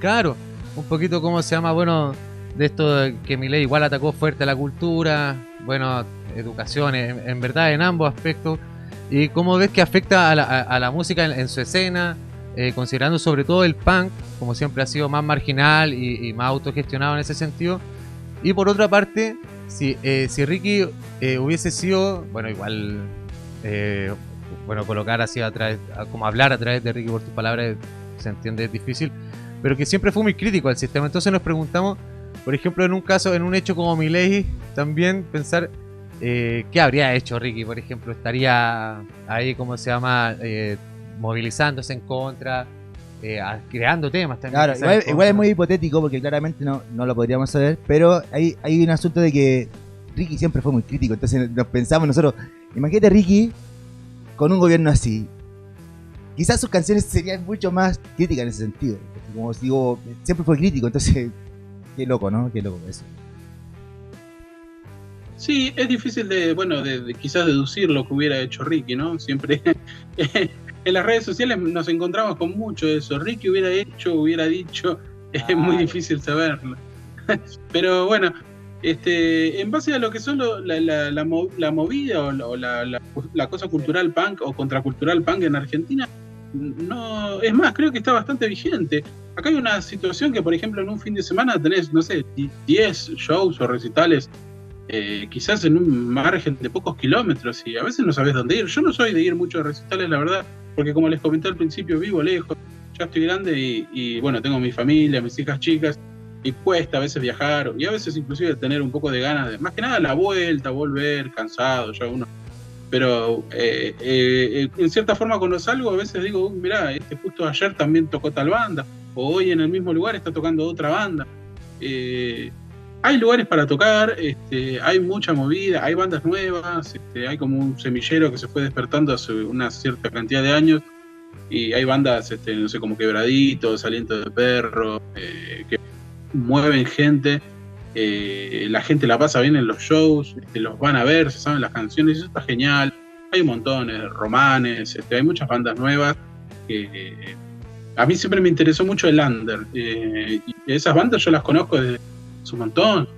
Claro, un poquito cómo se llama, bueno, de esto de que Milei igual atacó fuerte a la cultura, bueno, educación, en verdad en ambos aspectos, y cómo ves que afecta a la música en su escena, considerando sobre todo el punk, como siempre ha sido más marginal y más autogestionado en ese sentido. Y por otra parte, si Ricky hubiese sido, bueno, igual, bueno, colocar así como hablar a través de Ricky por tus palabras, se entiende, es difícil, pero que siempre fue muy crítico al sistema. Entonces nos preguntamos, por ejemplo, en un caso, en un hecho como Milei, también pensar qué habría hecho Ricky, por ejemplo. Estaría ahí, ¿cómo se llama? Movilizándose en contra, creando temas también. Claro, igual es muy hipotético porque claramente no lo podríamos saber, pero hay un asunto de que Ricky siempre fue muy crítico. Entonces nos pensamos nosotros, imagínate Ricky con un gobierno así. Quizás sus canciones serían mucho más críticas en ese sentido. Como os digo, siempre fue crítico, entonces qué loco, ¿no? Qué loco eso. Sí, es difícil de quizás deducir lo que hubiera hecho Ricky, ¿no? Siempre en las redes sociales nos encontramos con mucho de eso. Ricky hubiera hecho, hubiera dicho, es muy difícil saberlo. Pero bueno, en base a lo que son la movida o la cosa cultural punk o contracultural punk en Argentina, no, es más, creo que está bastante vigente. Acá hay una situación que, por ejemplo, en un fin de semana tenés, no sé, 10 shows o recitales, quizás en un margen de pocos kilómetros, y a veces no sabés dónde ir. Yo no soy de ir mucho a recitales, la verdad, porque como les comenté al principio, vivo lejos, ya estoy grande y bueno, tengo mi familia, mis hijas chicas, y cuesta a veces viajar, y a veces inclusive tener un poco de ganas de, más que nada, la vuelta, volver, cansado, ya uno. Pero en cierta forma cuando salgo a veces digo, mirá, justo ayer también tocó tal banda, o hoy en el mismo lugar está tocando otra banda. Hay lugares para tocar, hay mucha movida, hay bandas nuevas, hay como un semillero que se fue despertando hace una cierta cantidad de años, y hay bandas, no sé, como Quebraditos, Aliento de Perro, que mueven gente. La gente la pasa bien en los shows, los van a ver, se saben las canciones, eso está genial. Hay un montón, Romanes, hay muchas bandas nuevas. A mí siempre me interesó mucho el under, y esas bandas yo las conozco desde un montón.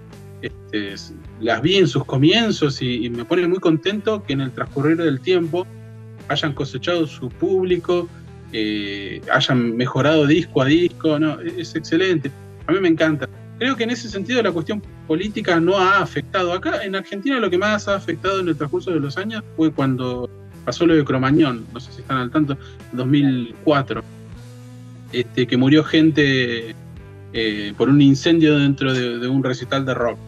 Las vi en sus comienzos y me pone muy contento que en el transcurrir del tiempo hayan cosechado su público, hayan mejorado disco a disco. No, es excelente, a mí me encanta. Creo que en ese sentido la cuestión política no ha afectado. Acá en Argentina lo que más ha afectado en el transcurso de los años fue cuando pasó lo de Cromañón, no sé si están al tanto, 2004, que murió gente por un incendio dentro de un recital de rock.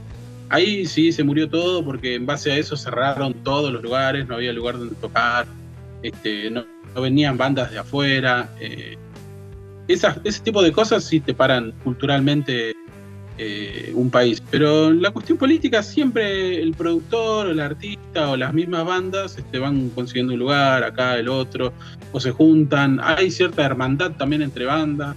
Ahí sí se murió todo porque en base a eso cerraron todos los lugares, no había lugar donde tocar, no venían bandas de afuera. Ese tipo de cosas sí te paran culturalmente un país. Pero en la cuestión política siempre el productor o el artista o las mismas bandas van consiguiendo un lugar, acá el otro, o se juntan. Hay cierta hermandad también entre bandas.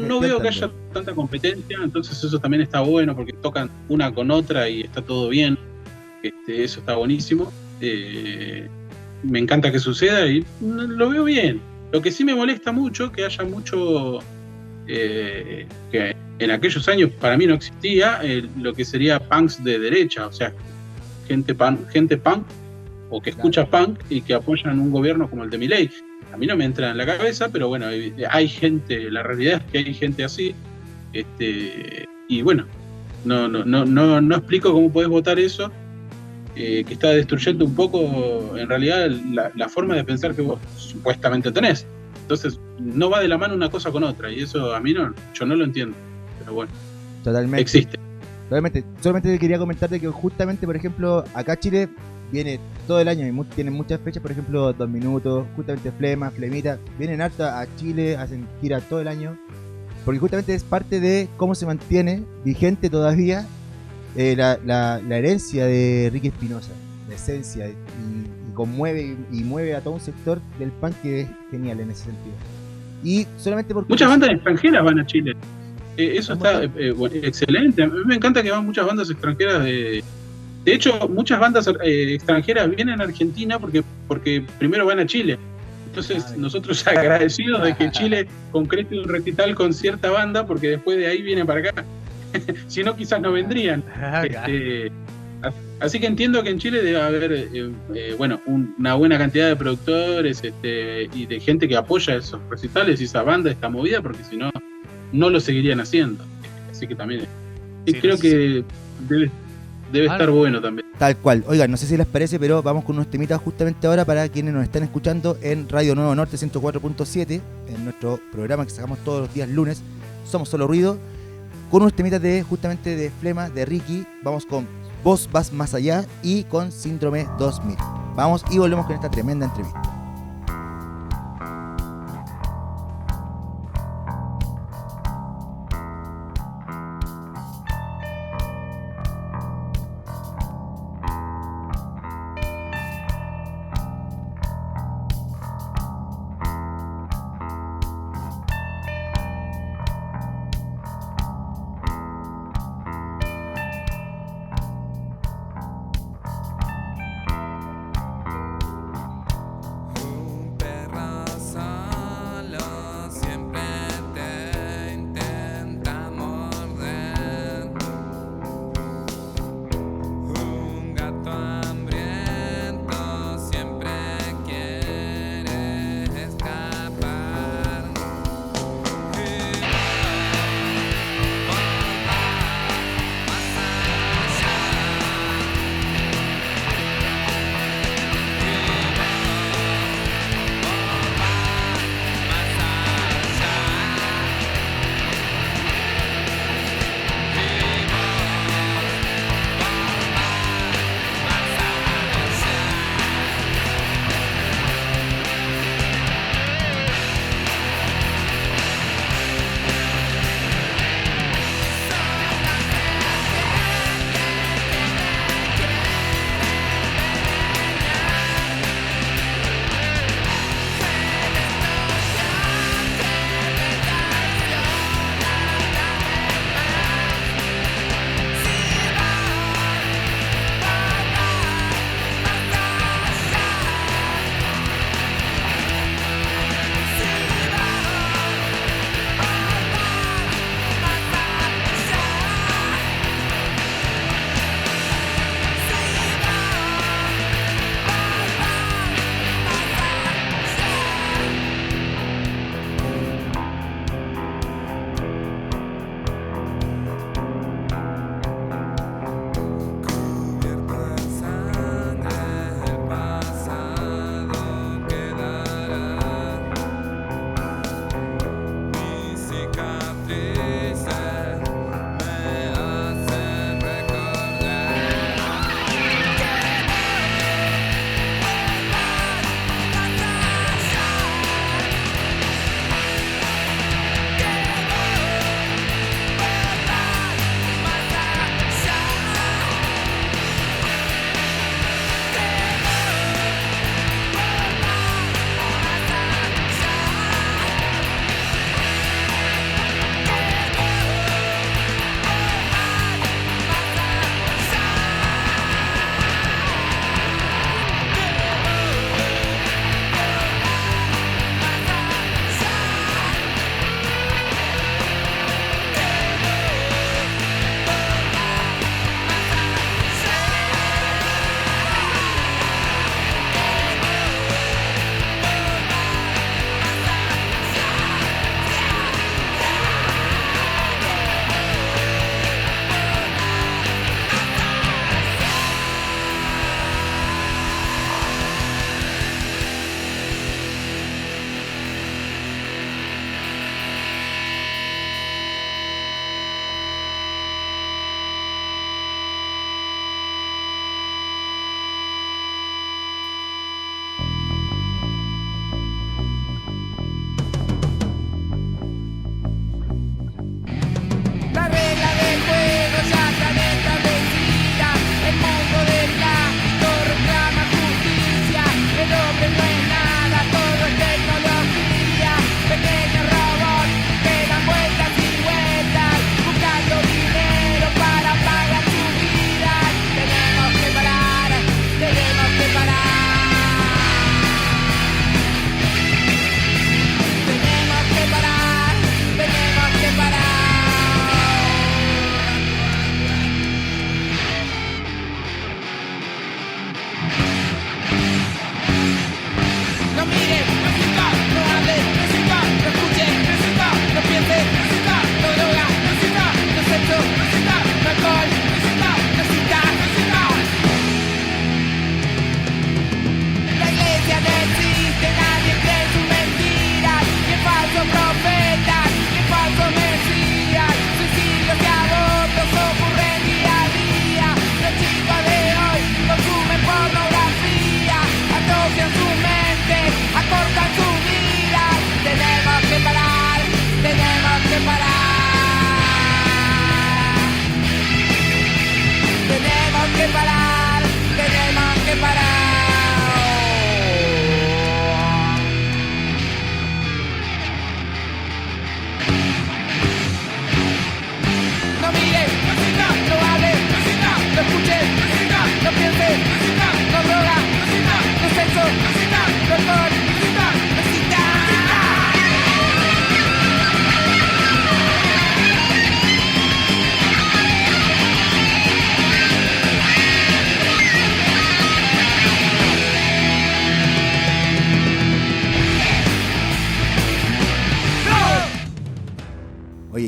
No veo que haya tanta competencia, entonces eso también está bueno porque tocan una con otra y está todo bien. Eso está buenísimo. Me encanta que suceda y lo veo bien. Lo que sí me molesta mucho que haya mucho que en aquellos años para mí no existía lo que sería punks de derecha, o sea, gente punk o que escucha punk y que apoyan un gobierno como el de Milei. A mí no me entra en la cabeza, pero bueno, hay gente, la realidad es que hay gente así, y bueno, no explico cómo podés votar eso, que está destruyendo un poco en realidad la forma de pensar que vos supuestamente tenés. Entonces no va de la mano una cosa con otra y eso a mí yo no lo entiendo, pero bueno, Totalmente. existe. Totalmente. Solamente te quería comentarte que justamente, por ejemplo, acá Chile viene todo el año y tienen muchas fechas, por ejemplo, 2 minutos, justamente Flemita, vienen harto a Chile, hacen gira todo el año, porque justamente es parte de cómo se mantiene vigente todavía la herencia de Ricky Espinosa, la esencia, y conmueve y mueve a todo un sector del punk que es genial en ese sentido. Y solamente porque muchas bandas extranjeras van a Chile. Eso está excelente. A mí me encanta que van muchas bandas extranjeras de hecho, muchas bandas extranjeras vienen a Argentina porque primero van a Chile. Entonces, nosotros agradecidos de que Chile concrete un recital con cierta banda, porque después de ahí vienen para acá. Si no, quizás no vendrían. Así que entiendo que en Chile debe haber una buena cantidad de productores y de gente que apoya esos recitales y esa banda, esta movida, porque si no, no lo seguirían haciendo. Así que también creo que debe estar bueno también. Tal cual. Oigan, no sé si les parece, pero vamos con unos temitas justamente ahora para quienes nos están escuchando en Radio Nuevo Norte 104.7, en nuestro programa que sacamos todos los días lunes, Somos Solo Ruido, con unos temitas justamente de Flema, de Ricky. Vamos con Vos Vas Más Allá y con Síndrome 2000. Vamos y volvemos con esta tremenda entrevista.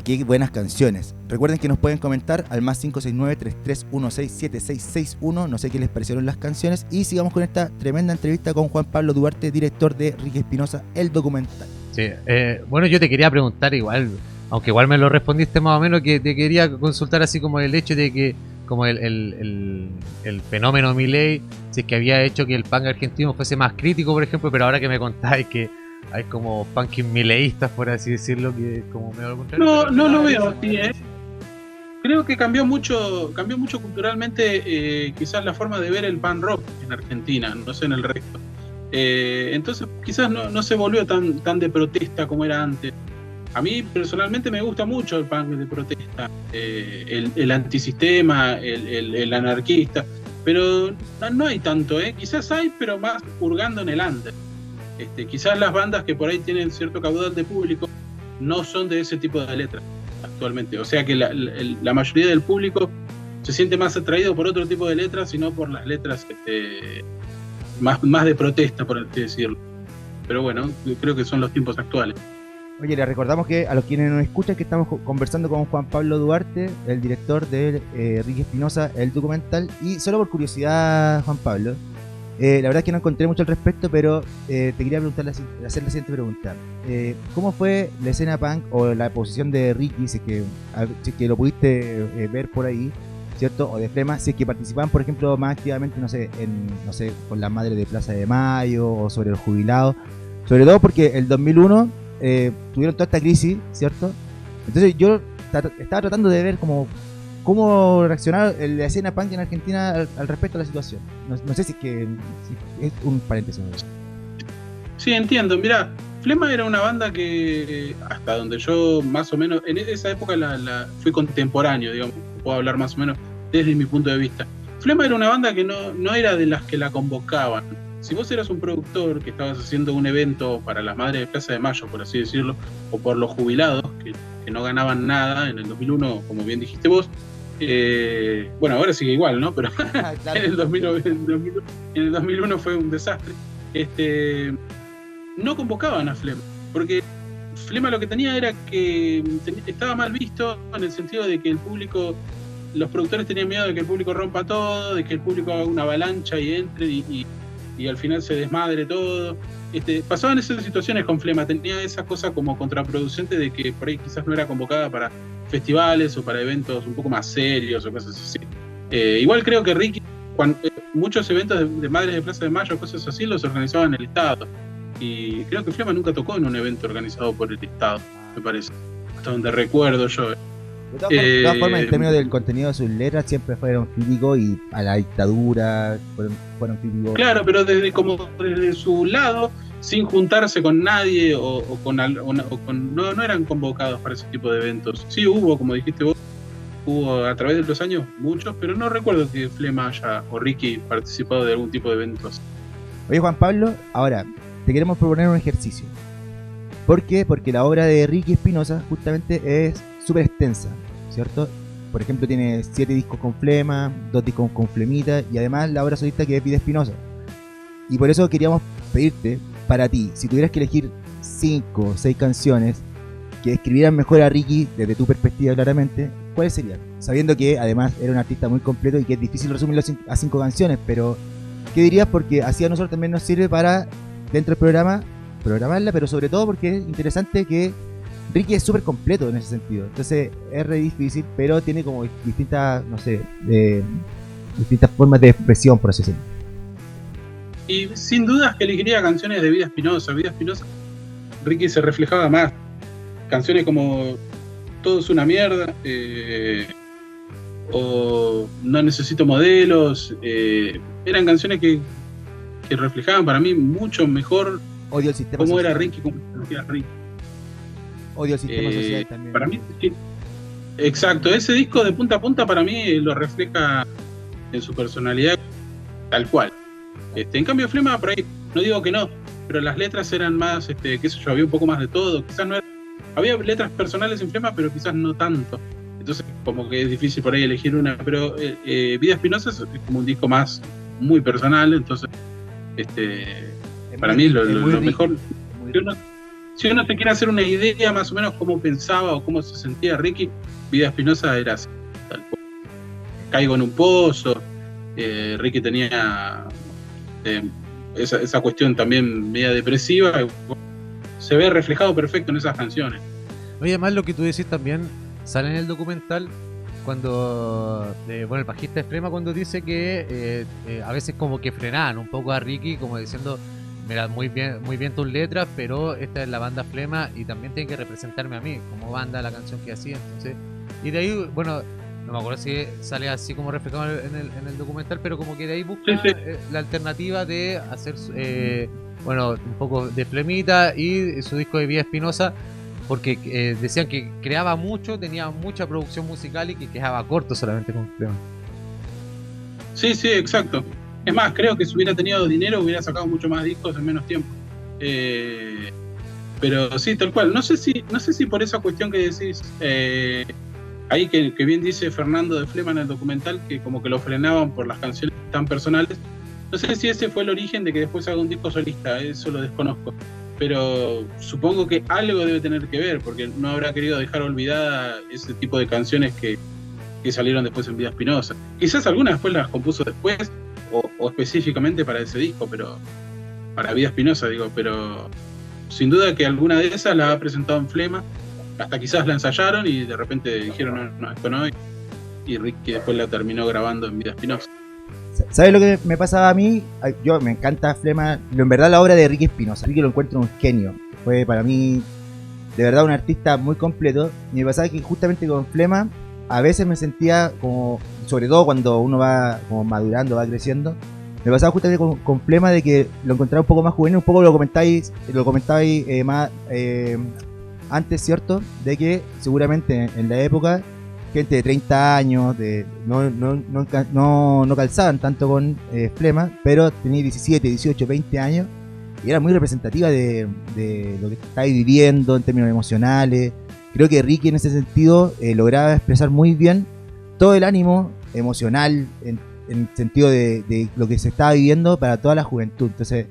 qué buenas canciones. Recuerden que nos pueden comentar al más 569-3316-7661. No sé qué les parecieron las canciones. Y sigamos con esta tremenda entrevista con Juan Pablo Duarte, director de Ricky Espinosa, el documental. Sí, bueno, yo te quería preguntar igual, aunque igual me lo respondiste más o menos, que te quería consultar así como el hecho de que como el fenómeno Milei, si es que había hecho que el punk argentino fuese más crítico, por ejemplo, pero ahora que me contáis que hay como punking mileístas, por así decirlo, que como me lo contrario. No lo veo así, Creo que cambió mucho culturalmente, quizás la forma de ver el punk rock en Argentina, no sé en el resto. Entonces quizás no se volvió tan de protesta como era antes. A mí personalmente me gusta mucho el punk de protesta, el antisistema, el anarquista, pero no hay tanto, quizás hay, pero más hurgando en el under. Quizás las bandas que por ahí tienen cierto caudal de público no son de ese tipo de letras actualmente, o sea que la mayoría del público se siente más atraído por otro tipo de letras y no por las letras más de protesta, por así decirlo. Pero bueno, creo que son los tiempos actuales. Oye, les recordamos que a los quienes nos escuchan que estamos conversando con Juan Pablo Duarte, el director de Ricky Espinosa, el documental. Y solo por curiosidad, Juan Pablo, la verdad es que no encontré mucho al respecto, pero te quería hacer la siguiente pregunta. ¿Cómo fue la escena punk o la posición de Ricky, si es que lo pudiste ver por ahí, ¿cierto? O de Flema, si es que participaban, por ejemplo, más activamente, no sé, con las madres de Plaza de Mayo o sobre los jubilados? Sobre todo porque el 2001 tuvieron toda esta crisis, ¿cierto? Entonces yo estaba tratando de ver cómo reaccionar la escena punk en Argentina al respecto a la situación. No sé si es un paréntesis. Sí, entiendo. Mirá, Flema era una banda que hasta donde yo más o menos, en esa época fui contemporáneo, digamos, puedo hablar más o menos desde mi punto de vista. Flema era una banda que no era de las que la convocaban. Si vos eras un productor que estabas haciendo un evento para las madres de Plaza de Mayo, por así decirlo, o por los jubilados que no ganaban nada en el 2001, como bien dijiste vos, bueno, ahora sigue igual, ¿no? Pero claro. en el 2001 fue un desastre. No convocaban a Flema, porque Flema lo que tenía era que estaba mal visto en el sentido de que el público, los productores tenían miedo de que el público rompa todo, de que el público haga una avalancha y entre y al final se desmadre todo. Pasaban esas situaciones con Flema, tenía esa cosa como contraproducente de que por ahí quizás no era convocada para festivales o para eventos un poco más serios o cosas así. Igual creo que Ricky, muchos eventos de Madres de Plaza de Mayo, cosas así, los organizaba en el Estado. Y creo que Flema nunca tocó en un evento organizado por el Estado, me parece. Hasta donde recuerdo yo. De todas formas, en términos del contenido de sus letras, siempre fueron críticos y a la dictadura fueron críticos. Claro, pero desde su lado, sin juntarse con nadie no eran convocados para ese tipo de eventos. Sí hubo, como dijiste vos, hubo a través de los años muchos, pero no recuerdo que Flema o Ricky participado de algún tipo de eventos. Oye, Juan Pablo, ahora te queremos proponer un ejercicio. ¿Por qué? Porque la obra de Ricky Espinosa justamente es súper extensa, ¿cierto? Por ejemplo, tiene 7 discos con Flema, 2 discos con Flemita y además la obra solista que es Vida Espinosa. Y por eso queríamos pedirte, para ti, si tuvieras que elegir 5 o 6 canciones que describieran mejor a Ricky desde tu perspectiva claramente, ¿cuáles serían? Sabiendo que además era un artista muy completo y que es difícil resumirlo a 5 canciones, pero ¿qué dirías? Porque así a nosotros también nos sirve para, dentro del programa, programarla, pero sobre todo porque es interesante que Ricky es súper completo en ese sentido. Entonces es re difícil, pero tiene como distintas, no sé, distintas formas de expresión, por así decirlo. Y sin dudas que elegiría canciones de Vida Espinosa. Vida Espinosa, Ricky se reflejaba más. Canciones como Todo es una mierda, o No necesito modelos, eran canciones que reflejaban para mí mucho mejor Odio el sistema cómo social. era Ricky, cómo era Ricky. Odio el sistema social también. Para mí, sí. Exacto, ese disco de punta a punta para mí lo refleja en su personalidad tal cual. En cambio Flema, por ahí, no digo que no, pero las letras eran más, qué sé yo, había un poco más de todo, quizás no era, había letras personales en Flema, pero quizás no tanto. Entonces como que es difícil por ahí elegir una, pero Vida Espinosa es como un disco más muy personal, entonces para mí lo mejor si uno se quiere hacer una idea más o menos cómo pensaba o cómo se sentía Ricky, Vida Espinosa era así, tal cual. Caigo en un pozo, Ricky tenía esa cuestión también media depresiva, se ve reflejado perfecto en esas canciones. Oye, además lo que tú decís también sale en el documental cuando, bueno, el bajista de Flema cuando dice que a veces como que frenaban un poco a Ricky, como diciendo, mira, muy bien tus letras, pero esta es la banda Flema y también tiene que representarme a mí como banda la canción que hacía. Entonces, y de ahí, bueno, no me acuerdo si sale así como reflejado en el documental, pero como que de ahí busca Sí. la alternativa de hacer, bueno, un poco de Flemita y su disco de Vida Espinosa, porque decían que creaba mucho, tenía mucha producción musical y que quedaba corto solamente con Flema. Sí, exacto. Es más, creo que si hubiera tenido dinero hubiera sacado mucho más discos en menos tiempo. Pero sí, tal cual. No sé si por esa cuestión que decís, ahí que bien dice Fernando de Flema en el documental, que como que lo frenaban por las canciones tan personales. No sé si ese fue el origen de que después haga un disco solista, eso lo desconozco. Pero supongo que algo debe tener que ver, porque no habrá querido dejar olvidada ese tipo de canciones que salieron después en Vida Espinosa. Quizás algunas después las compuso después, o específicamente para ese disco, pero para Vida Espinosa, digo, pero sin duda que alguna de esas la ha presentado en Flema, hasta quizás la ensayaron y de repente dijeron no, esto no, y Ricky después la terminó grabando en Vida Espinosa. ¿Sabes lo que me pasaba a mí? Yo me encanta Flema, en verdad la obra de Ricky Espinosa. Ricky lo encuentro un genio. Fue para mí, de verdad, un artista muy completo. Y me pasaba que justamente con Flema, a veces me sentía como, sobre todo cuando uno va como madurando, va creciendo, me pasaba justamente con Flema de que lo encontraba un poco más juvenil, un poco lo comentabais más antes, ¿cierto? De que seguramente en la época gente de 30 años no calzaban tanto con Flema, pero tenía 17, 18, 20 años y era muy representativa de lo que estáis viviendo en términos emocionales. Creo que Ricky en ese sentido lograba expresar muy bien todo el ánimo emocional en el sentido de lo que se estaba viviendo para toda la juventud. Entonces,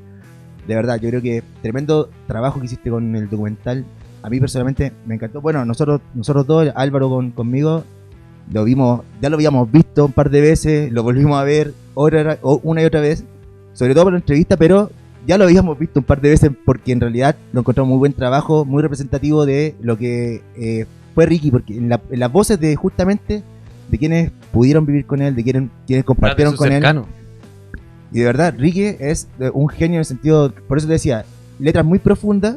de verdad, yo creo que tremendo trabajo que hiciste con el documental. A mí personalmente me encantó. Bueno, nosotros dos, Álvaro conmigo, lo vimos, ya lo habíamos visto un par de veces, lo volvimos a ver una y otra vez, sobre todo por la entrevista, pero ya lo habíamos visto un par de veces porque en realidad lo encontramos muy buen trabajo, muy representativo de lo que fue Ricky, porque en las voces de justamente de quienes pudieron vivir con él, de quienes compartieron con cercano. él. Y de verdad, Ricky es un genio en el sentido, por eso te decía, letras muy profundas,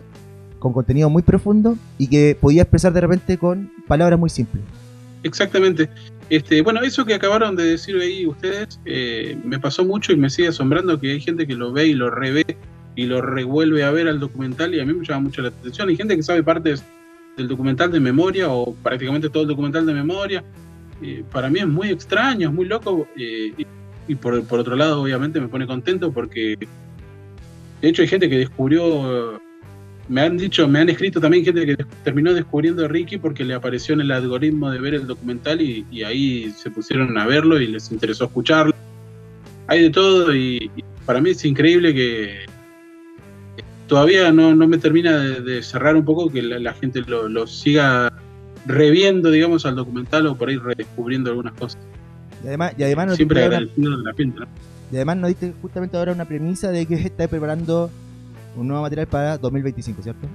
con contenido muy profundo y que podía expresar de repente con palabras muy simples. Exactamente. Bueno, eso que acabaron de decir ahí ustedes, me pasó mucho y me sigue asombrando que hay gente que lo ve y lo revé y lo revuelve a ver al documental, y a mí me llama mucho la atención. Hay gente que sabe partes del documental de memoria o prácticamente todo el documental de memoria. Para mí es muy extraño, es muy loco, y por otro lado obviamente me pone contento porque de hecho hay gente que descubrió, me han escrito también gente que terminó descubriendo a Ricky porque le apareció en el algoritmo de ver el documental y ahí se pusieron a verlo y les interesó escucharlo. Hay de todo y para mí es increíble que todavía no me termina de cerrar un poco que la gente lo siga reviendo, digamos, al documental o por ahí redescubriendo algunas cosas. Y además siempre agradeciendo de la gente, ¿no? Y además nos diste justamente ahora una premisa de que está preparando un nuevo material para 2025, ¿cierto?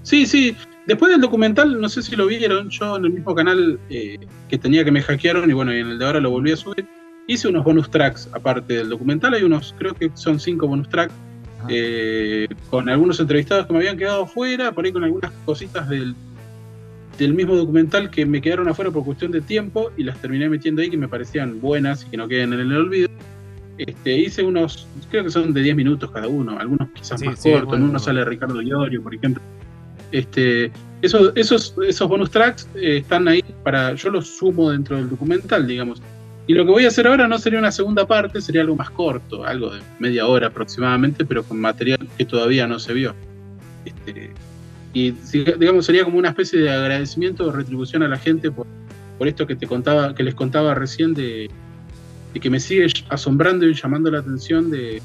Sí. Después del documental, no sé si lo vieron, yo en el mismo canal que tenía que me hackearon, y bueno, y en el de ahora lo volví a subir, hice unos bonus tracks aparte del documental. Hay unos, creo que son 5 bonus tracks, con algunos entrevistados que me habían quedado afuera, por ahí con algunas cositas del mismo documental que me quedaron afuera por cuestión de tiempo y las terminé metiendo ahí que me parecían buenas y que no queden en el olvido. Hice unos, creo que son de 10 minutos cada uno, algunos quizás más cortos, bueno, en uno sale Ricardo Iorio, por ejemplo. Esos bonus tracks están ahí yo los sumo dentro del documental, digamos. Y lo que voy a hacer ahora no sería una segunda parte, sería algo más corto, algo de media hora aproximadamente, pero con material que todavía no se vio. Y digamos sería como una especie de agradecimiento o retribución a la gente por esto que les contaba recién de que me sigue asombrando y llamando la atención de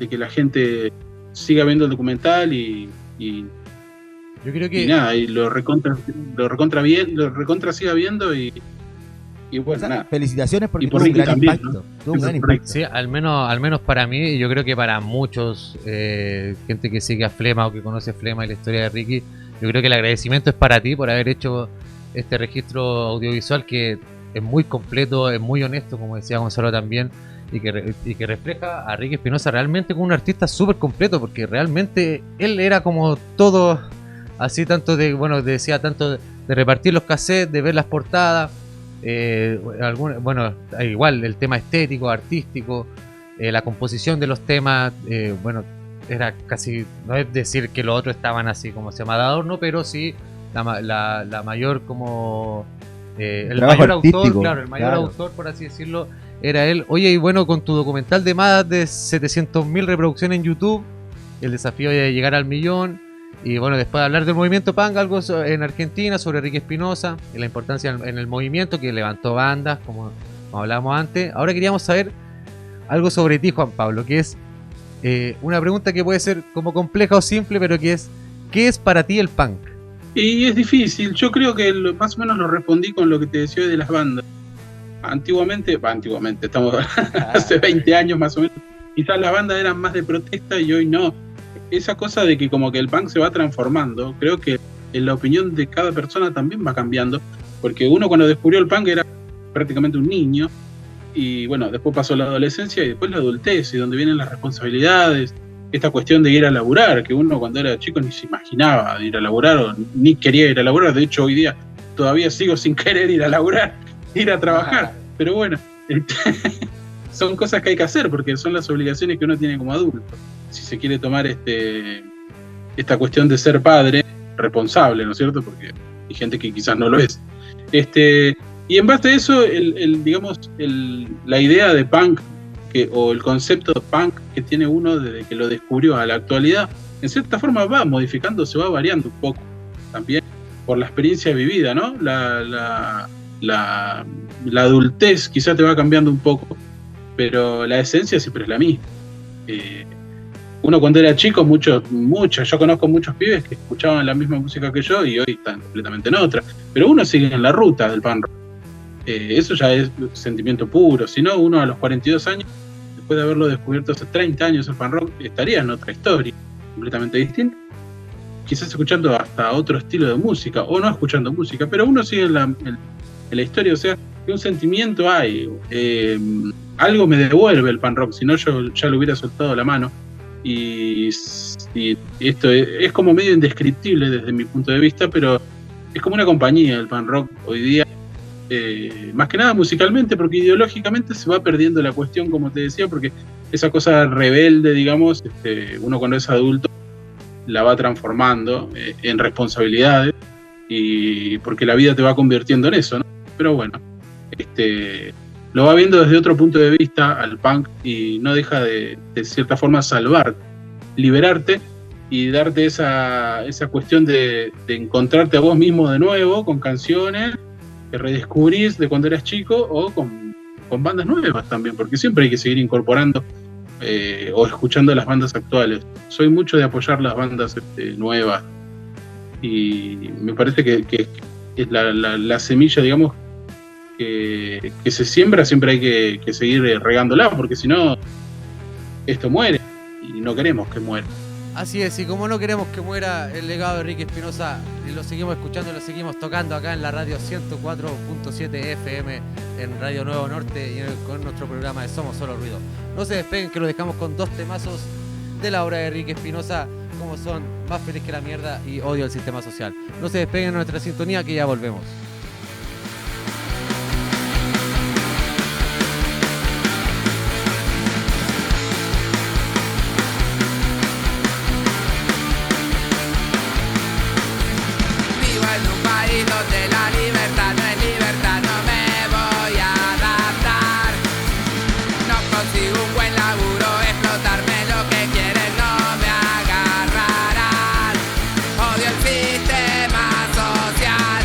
que la gente siga viendo el documental y Y, Yo creo y que nada, y lo recontra siga viendo y O bueno, sea, nada. felicitaciones porque Y por tuvo un Ricky gran también, impacto. ¿no? Tuvo un gran Por Ricky. impacto. sí, al menos para mí, y yo creo que para muchos, gente que sigue a Flema o que conoce a Flema y la historia de Ricky, yo creo que el agradecimiento es para ti por haber hecho este registro audiovisual que es muy completo, es muy honesto, como decía Gonzalo también, y que refleja a Ricky Espinosa realmente como un artista súper completo, porque realmente él era como todo, así tanto de, bueno, decía tanto de repartir los cassettes, de ver las portadas, bueno, igual el tema estético, artístico, la composición de los temas, bueno, era casi, no es decir que los otros estaban así como se llama de adorno, pero sí la mayor como el Trabajo mayor autor, artístico, claro, el mayor claro. autor, por así decirlo, era él. Oye, y bueno, con tu documental de más de 700.000 reproducciones en YouTube, el desafío de llegar al 1.000.000, y bueno, después de hablar del movimiento punk, algo en Argentina, sobre Ricky Espinosa, y la importancia en el movimiento que levantó bandas, como hablábamos antes. Ahora queríamos saber algo sobre ti, Juan Pablo, que es una pregunta que puede ser como compleja o simple, pero que es, ¿qué es para ti el punk? Y es difícil, yo creo que más o menos lo respondí con lo que te decía hoy de las bandas. Antiguamente, estamos hace 20 años más o menos, quizás las bandas eran más de protesta y hoy no. Esa cosa de que como que el punk se va transformando, creo que en la opinión de cada persona también va cambiando, porque uno cuando descubrió el punk era prácticamente un niño, y bueno, después pasó la adolescencia y después la adultez, y donde vienen las responsabilidades, esta cuestión de ir a laburar, que uno cuando era chico ni se imaginaba de ir a laburar, o ni quería ir a laburar. De hecho hoy día todavía sigo sin querer ir a laburar, ir a trabajar, pero bueno, son cosas que hay que hacer porque son las obligaciones que uno tiene como adulto. Si se quiere tomar esta cuestión de ser padre responsable, ¿no es cierto? Porque hay gente que quizás no lo es. Y en base a eso, digamos, la idea de punk o el concepto de punk que tiene uno desde que lo descubrió a la actualidad, en cierta forma va modificando, se va variando un poco también por la experiencia vivida, ¿no? La adultez quizás te va cambiando un poco, pero la esencia siempre es la misma. Uno cuando era chico, yo conozco muchos pibes que escuchaban la misma música que yo y hoy están completamente en otra, pero uno sigue en la ruta del punk rock. Eso ya es sentimiento puro. Si no, uno a los 42 años, después de haberlo descubierto hace 30 años el punk rock, estaría en otra historia, completamente distinta. Quizás escuchando hasta otro estilo de música, o no escuchando música, pero uno sigue en la historia, o sea, que un sentimiento hay. Algo me devuelve el punk rock, si no yo ya lo hubiera soltado la mano. Y esto es como medio indescriptible desde mi punto de vista, pero es como una compañía el punk rock hoy día. Más que nada musicalmente, porque ideológicamente se va perdiendo la cuestión, como te decía, porque esa cosa rebelde, digamos, uno cuando es adulto la va transformando en responsabilidades, y porque la vida te va convirtiendo en eso, ¿no? Pero bueno, lo va viendo desde otro punto de vista al punk y no deja de cierta forma salvarte, liberarte y darte esa cuestión de encontrarte a vos mismo de nuevo con canciones que redescubrís de cuando eras chico, o con bandas nuevas también, porque siempre hay que seguir incorporando o escuchando las bandas actuales. Soy mucho de apoyar las bandas nuevas, y me parece que es la semilla, digamos, que se siembra. Siempre hay que seguir regándola, porque si no, esto muere, y no queremos que muera. Así es, y como no queremos que muera el legado de Ricky Espinosa, lo seguimos escuchando, lo seguimos tocando acá en la radio 104.7 FM, en Radio Nuevo Norte, y con nuestro programa de Somos Solo Ruido. No se despeguen, que los dejamos con dos temazos de la obra de Ricky Espinosa, como son Más Feliz que la Mierda y Odio al Sistema Social. No se despeguen de nuestra sintonía, que ya volvemos. Donde la libertad no es libertad, no me voy a adaptar. No consigo un buen laburo, explotarme lo que quieren, no me agarrarán. Odio el sistema social,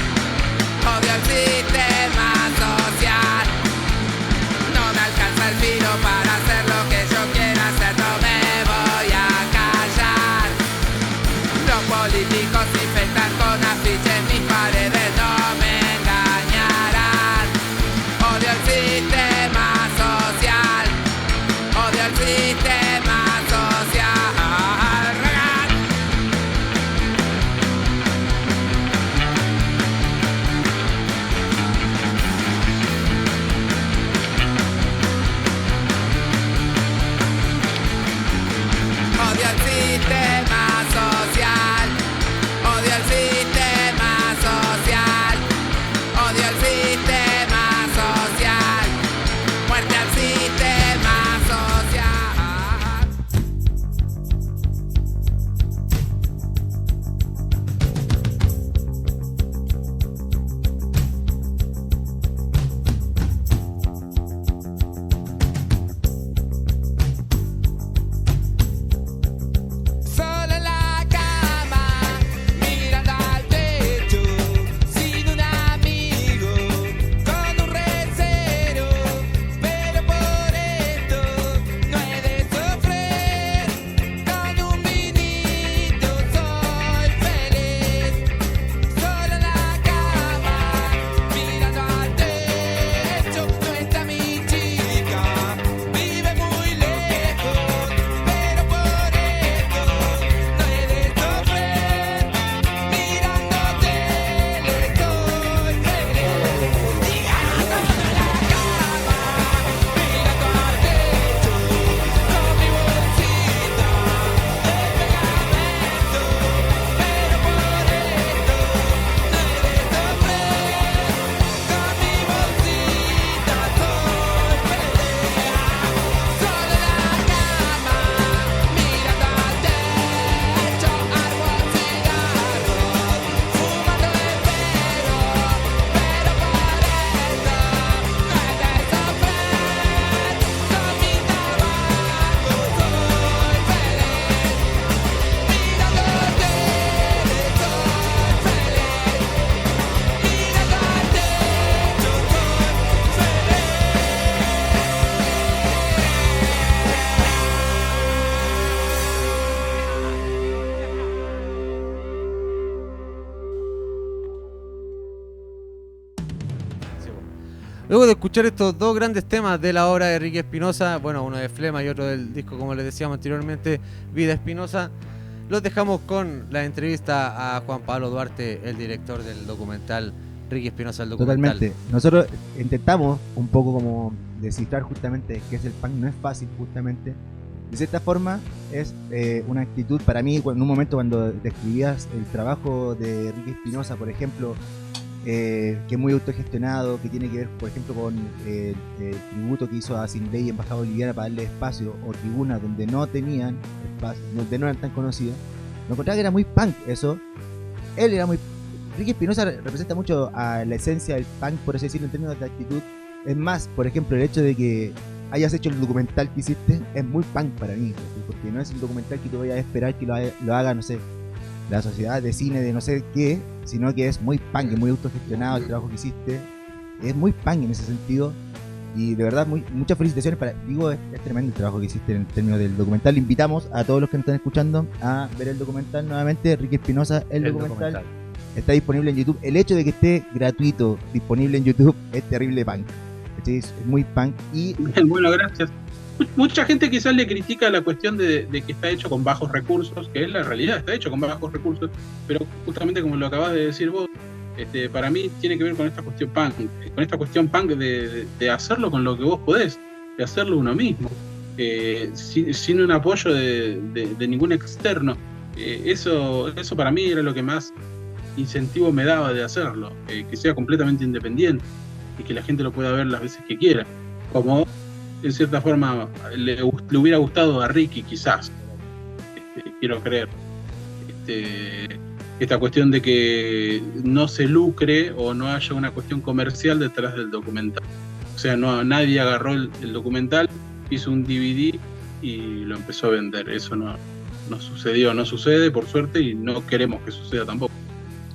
Luego de escuchar estos dos grandes temas de la obra de Ricky Espinosa, bueno, uno de Flema y otro del disco, como les decíamos anteriormente, Vida Espinosa, los dejamos con la entrevista a Juan Pablo Duarte, el director del documental Ricky Espinosa, el documental. Totalmente. Nosotros intentamos un poco como descifrar justamente qué es el punk. No es fácil, justamente. De cierta forma, es una actitud para mí, en un momento cuando describías el trabajo de Ricky Espinosa, por ejemplo, que es muy autogestionado, que tiene que ver, por ejemplo, con el tributo que hizo a Sin Ley en Embajada Boliviana para darle espacio, o tribunas donde no tenían espacio, donde no eran tan conocidos. Me encontraba que era muy punk eso. Él era muy... Ricky Espinosa representa mucho a la esencia del punk, por así decirlo, en términos de actitud. Es más, por ejemplo, el hecho de que hayas hecho el documental que hiciste es muy punk para mí, porque no es un documental que tú vayas a esperar que lo haga, no sé, la sociedad de cine de no sé qué, sino que es muy punk, es muy autogestionado el trabajo que hiciste, es muy punk en ese sentido, y de verdad muchas felicitaciones es tremendo el trabajo que hiciste en términos del documental. Invitamos a todos los que nos están escuchando a ver el documental nuevamente, Ricky Espinosa, el documental está disponible en YouTube. El hecho de que esté gratuito, disponible en YouTube, es terrible punk. Es muy punk y... Bueno, gracias. Mucha gente quizás le critica la cuestión de que está hecho con bajos recursos, que es la realidad, está hecho con bajos recursos, pero justamente como lo acabas de decir vos, para mí tiene que ver con esta cuestión punk de hacerlo con lo que vos podés, de hacerlo uno mismo, sin un apoyo de ningún externo. Eso para mí era lo que más incentivo me daba de hacerlo, que sea completamente independiente y que la gente lo pueda ver las veces que quiera, como en cierta forma le hubiera gustado a Ricky, quizás, quiero creer, esta cuestión de que no se lucre o no haya una cuestión comercial detrás del documental. O sea, nadie agarró el documental, hizo un DVD y lo empezó a vender. Eso no sucedió, no sucede, por suerte, y no queremos que suceda tampoco.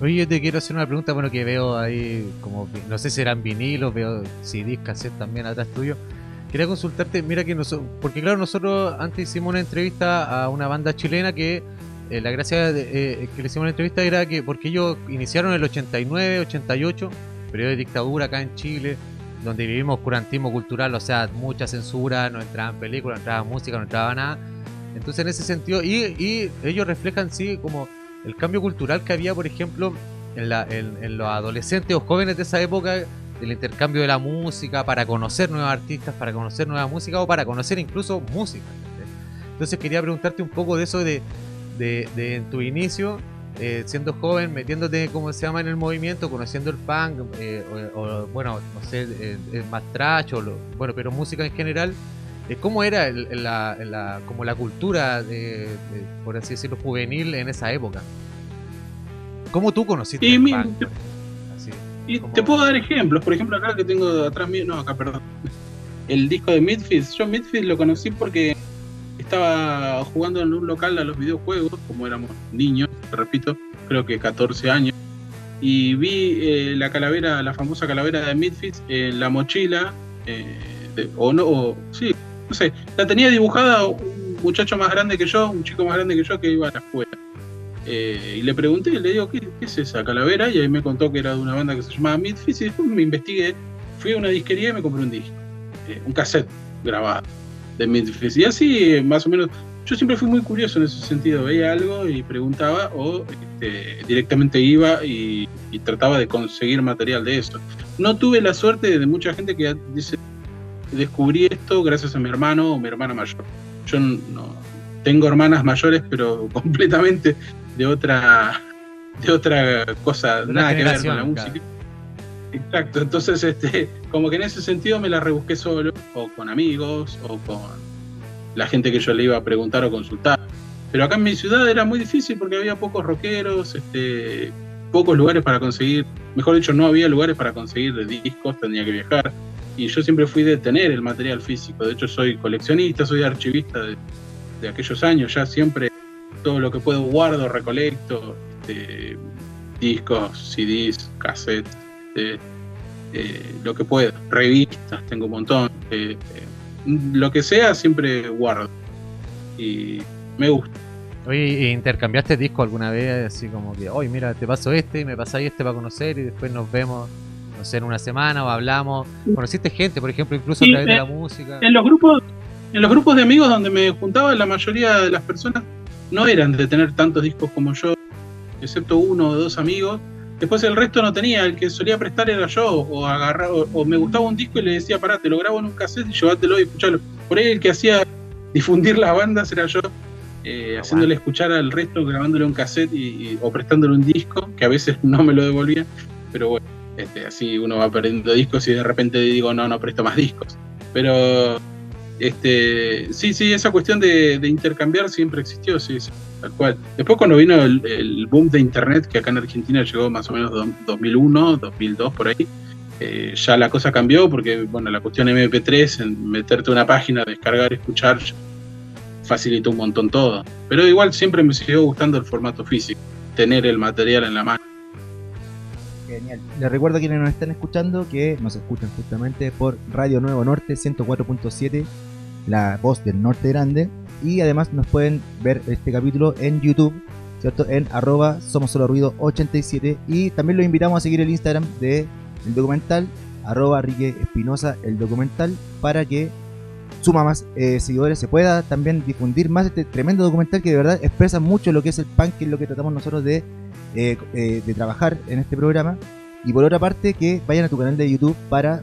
Oye, yo te quiero hacer una pregunta, bueno, que veo ahí, como no sé si eran vinilos, veo CDs, cassettes también atrás tuyo. Quería consultarte, mira que porque claro, nosotros antes hicimos una entrevista a una banda chilena que la gracia que le hicimos una entrevista era que, porque ellos iniciaron en el 89, 88, periodo de dictadura acá en Chile, donde vivimos oscurantismo cultural, o sea, mucha censura, no entraban películas, no entraba música, no entraba nada. Entonces en ese sentido, y ellos reflejan sí como el cambio cultural que había, por ejemplo, en los adolescentes o jóvenes de esa época, el intercambio de la música para conocer nuevos artistas, para conocer nueva música o para conocer incluso música. Entonces quería preguntarte un poco de eso de en tu inicio, siendo joven, metiéndote, ¿cómo se llama?, en el movimiento, conociendo el punk, o bueno, no sé, más trash, bueno, pero música en general. ¿Cómo era como la cultura, por así decirlo, juvenil en esa época? ¿Cómo tú conociste el punk? Así, y te puedo dar ejemplos. Por ejemplo, acá que tengo atrás mío, perdón. El disco de Midfields. Yo Midfields lo conocí porque estaba jugando en un local a los videojuegos, como éramos niños, te repito, creo que 14 años. Y vi la famosa calavera de Midfields en la mochila, no sé, la tenía dibujada un muchacho más grande que yo, un chico más grande que yo que iba a la escuela. Y le pregunté, le digo, ¿qué es esa calavera? Y ahí me contó que era de una banda que se llamaba Midfields, y después me investigué, fui a una disquería y me compré un disco, un cassette grabado de Midfields. Y así, más o menos, yo siempre fui muy curioso en ese sentido, veía algo y preguntaba, o directamente iba y trataba de conseguir material de eso. No tuve la suerte de mucha gente que dice, descubrí esto gracias a mi hermano o mi hermana mayor. Yo no tengo hermanas mayores, pero completamente de otra cosa, nada que ver con la música. Exacto, entonces como que en ese sentido me la rebusqué solo, o con amigos, o con la gente que yo le iba a preguntar o consultar. Pero acá en mi ciudad era muy difícil porque había pocos rockeros, pocos lugares para conseguir, mejor dicho, no había lugares para conseguir discos, tenía que viajar. Y yo siempre fui de tener el material físico. De hecho, soy coleccionista, soy archivista de aquellos años. Ya siempre todo lo que puedo guardo, recolecto, discos, CDs, cassettes, lo que puedo, revistas, tengo un montón. Lo que sea, siempre guardo. Y me gusta. Oye, ¿intercambiaste disco alguna vez? Así como que, oye, mira, te paso y me pasáis para conocer y después nos vemos, no sé, en una semana o hablamos? ¿Conociste gente, por ejemplo, incluso a Sí, través de la música? En los grupos de amigos donde me juntaba, la mayoría de las personas no eran de tener tantos discos como yo, excepto 1 o 2 amigos. Después el resto no tenía, el que solía prestar era yo, o me gustaba un disco y le decía, pará, te lo grabo en un cassette y llévatelo y escuchalo. Por ahí el que hacía difundir las bandas era yo, haciéndole escuchar al resto, grabándole un cassette o prestándole un disco, que a veces no me lo devolvía, pero bueno, así uno va perdiendo discos y de repente digo, no presto más discos. Pero sí, esa cuestión de intercambiar siempre existió, sí, tal cual. Después cuando vino el boom de internet, que acá en Argentina llegó más o menos 2001, 2002 por ahí, ya la cosa cambió porque, bueno, la cuestión MP3, en meterte una página, descargar, escuchar, facilitó un montón todo. Pero igual siempre me siguió gustando el formato físico, tener el material en la mano. Genial. Les recuerdo a quienes nos están escuchando que nos escuchan justamente por Radio Nuevo Norte 104.7, la voz del Norte Grande, y además nos pueden ver este capítulo en YouTube, ¿cierto? En @SomosSoloRuido87, y también los invitamos a seguir el Instagram de el documental, @Rique Espinosa el documental, para que suma más seguidores, se pueda también difundir más este tremendo documental que de verdad expresa mucho lo que es el punk, que es lo que tratamos nosotros de trabajar en este programa. Y por otra parte, que vayan a tu canal de YouTube para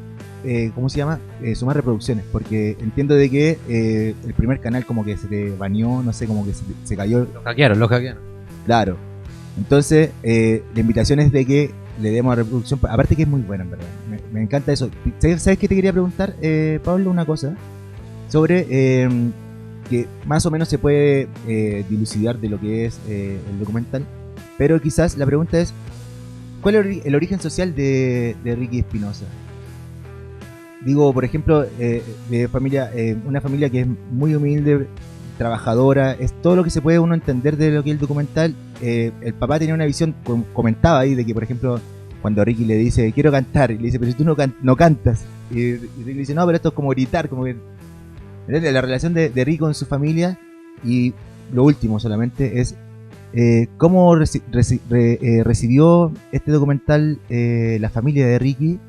sumar reproducciones, porque entiendo de que el primer canal como que se te baneó, no sé, como que se cayó. Lo hackearon. Claro. Entonces, la invitación es de que le demos a reproducción, aparte que es muy buena, en verdad. Me encanta eso. ¿Sabes qué te quería preguntar, Pablo? Una cosa sobre que más o menos se puede dilucidar de lo que es el documental, pero quizás la pregunta es, ¿cuál es el origen social de Ricky Espinosa? Digo, por ejemplo, de familia, una familia que es muy humilde, trabajadora, es todo lo que se puede uno entender de lo que es el documental. El papá tenía una visión, comentaba ahí, de que, por ejemplo, cuando Ricky le dice, quiero cantar, y le dice, pero si tú no cantas, y Ricky le dice, no, pero esto es como gritar, como que... La relación de Ricky con su familia. Y lo último solamente es cómo recibió este documental la familia de Ricky.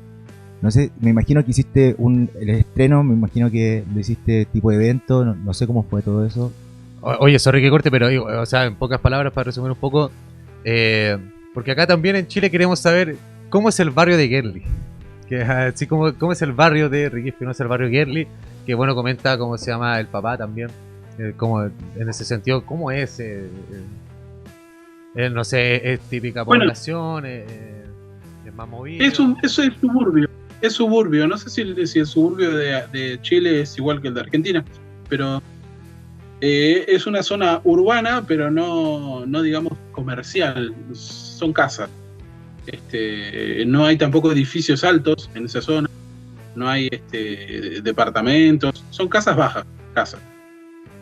No sé, me imagino que hiciste el estreno, me imagino que lo hiciste tipo de evento, no sé cómo fue todo eso. Oye, sorry que corte, pero o sea, en pocas palabras, para resumir un poco, porque acá también en Chile queremos saber cómo es el barrio de Gerli, que así cómo es el barrio de Ricky Espinosa, el barrio Gerli, que bueno, comenta cómo se llama el papá también, como en ese sentido, cómo es, no sé, es típica población, es más movido. Eso es suburbio, no sé si el suburbio de Chile es igual que el de Argentina, pero es una zona urbana, pero no digamos comercial, son casas. No hay tampoco edificios altos en esa zona, no hay departamentos, son casas bajas,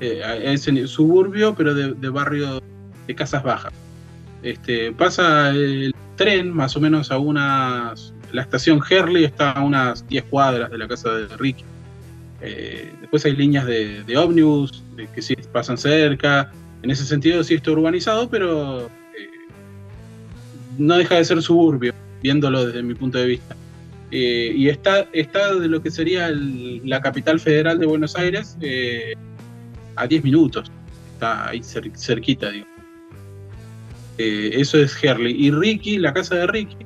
es en el suburbio, pero de barrio de casas bajas. Pasa el tren más o menos la estación Gerli está a unas 10 cuadras de la casa de Ricky. Después hay líneas de ómnibus que sí pasan cerca. En ese sentido sí está urbanizado, pero no deja de ser suburbio, viéndolo desde mi punto de vista. Y está de lo que sería la capital federal de Buenos Aires a 10 minutos. Está ahí cerquita, digo. Eso es Gerli. Y Ricky, la casa de Ricky,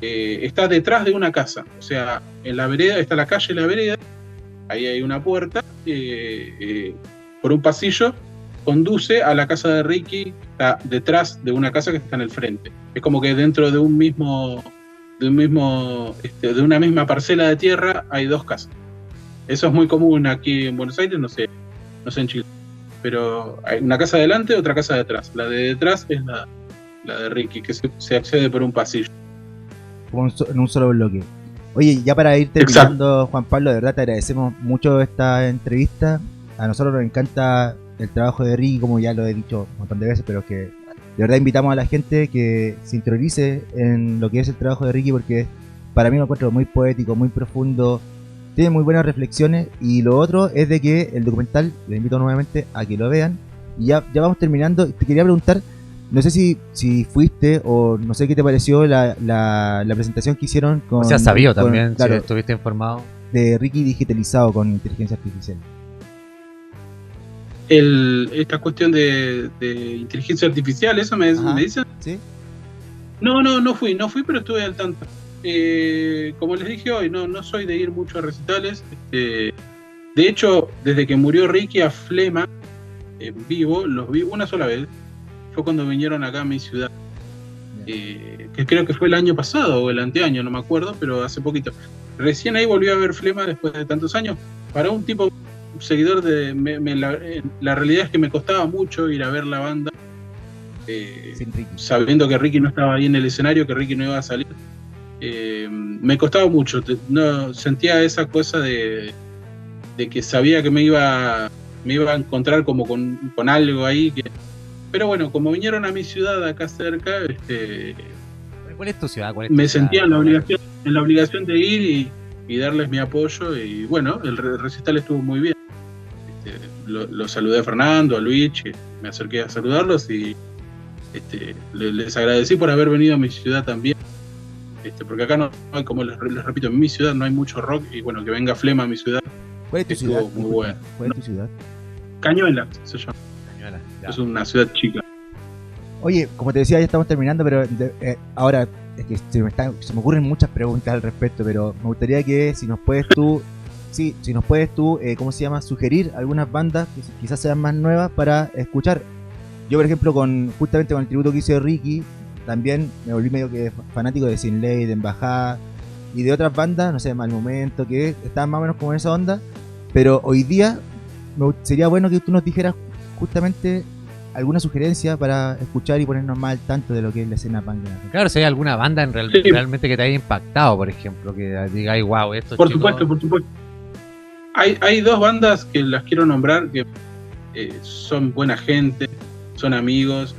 está detrás de una casa. O sea, en la vereda está la calle, la vereda. Ahí hay una puerta. Por un pasillo conduce a la casa de Ricky, que está detrás de una casa que está en el frente. Es como que dentro de de una misma parcela de tierra hay dos casas. Eso es muy común aquí en Buenos Aires, no sé en Chile. Pero hay una casa adelante y otra casa detrás. La de detrás es la de Ricky, que se accede por un pasillo. Como en un solo bloque. Oye, ya para ir terminando, Juan Pablo, de verdad te agradecemos mucho esta entrevista. A nosotros nos encanta el trabajo de Ricky, como ya lo he dicho un montón de veces, pero que de verdad invitamos a la gente que se interiorice en lo que es el trabajo de Ricky, porque para mí lo encuentro muy poético, muy profundo, tiene muy buenas reflexiones. Y lo otro es de que el documental, les invito nuevamente a que lo vean. Y ya vamos terminando. Te quería preguntar, no sé si fuiste o no sé qué te pareció la presentación que hicieron con... O sea, sabía con- también, claro, si estuviste informado. de Ricky digitalizado con inteligencia artificial. Esta cuestión de inteligencia artificial, ¿eso me Ajá. dicen? ¿Sí? No fui, pero estuve al tanto. Como les dije hoy, no soy de ir mucho a recitales. De hecho, desde que murió Ricky a Flema en vivo, los vi una sola vez. Fue cuando vinieron acá a mi ciudad. Que creo que fue el año pasado o el anteaño, no me acuerdo, pero hace poquito. Recién ahí volví a ver Flema después de tantos años. Para un tipo seguidor de... la realidad es que me costaba mucho ir a ver la banda. Sin Ricky. Sabiendo que Ricky no estaba ahí en el escenario, que Ricky no iba a salir. Me costaba mucho. No, sentía esa cosa de que sabía que me iba a encontrar como con algo ahí. Pero bueno, como vinieron a mi ciudad acá cerca, ¿Cuál es tu ciudad? ¿Cuál es tu me ciudad? sentía en la obligación de ir y darles mi apoyo. Y bueno, el recital estuvo muy bien. Lo saludé a Fernando, a Luis, que me acerqué a saludarlos y les agradecí por haber venido a mi ciudad también. Porque acá no hay, como les repito, en mi ciudad no hay mucho rock y bueno, que venga Flema a mi ciudad. ¿Cuál es tu Estuvo ciudad? muy bueno. ¿Cuál es tu ciudad? Cañuelas se llama. Cañuelas, ya. Es una ciudad chica. Oye, como te decía, ya estamos terminando, pero ahora es que se me ocurren muchas preguntas al respecto, pero me gustaría que si nos puedes tú, ¿cómo se llama? Sugerir algunas bandas que quizás sean más nuevas para escuchar. Yo, por ejemplo, justamente con el tributo que hice de Ricky, también me volví medio que fanático de Sin Ley, de Embajada y de otras bandas, no sé, Mal Momento, que estaban más o menos como en esa onda, pero hoy día sería bueno que tú nos dijeras justamente alguna sugerencia para escuchar y ponernos más al tanto de lo que es la escena punk. Claro, si hay alguna banda Sí. realmente que te haya impactado, por ejemplo, que digáis, wow, esto Por supuesto. Hay dos bandas que las quiero nombrar que son buena gente, son amigos,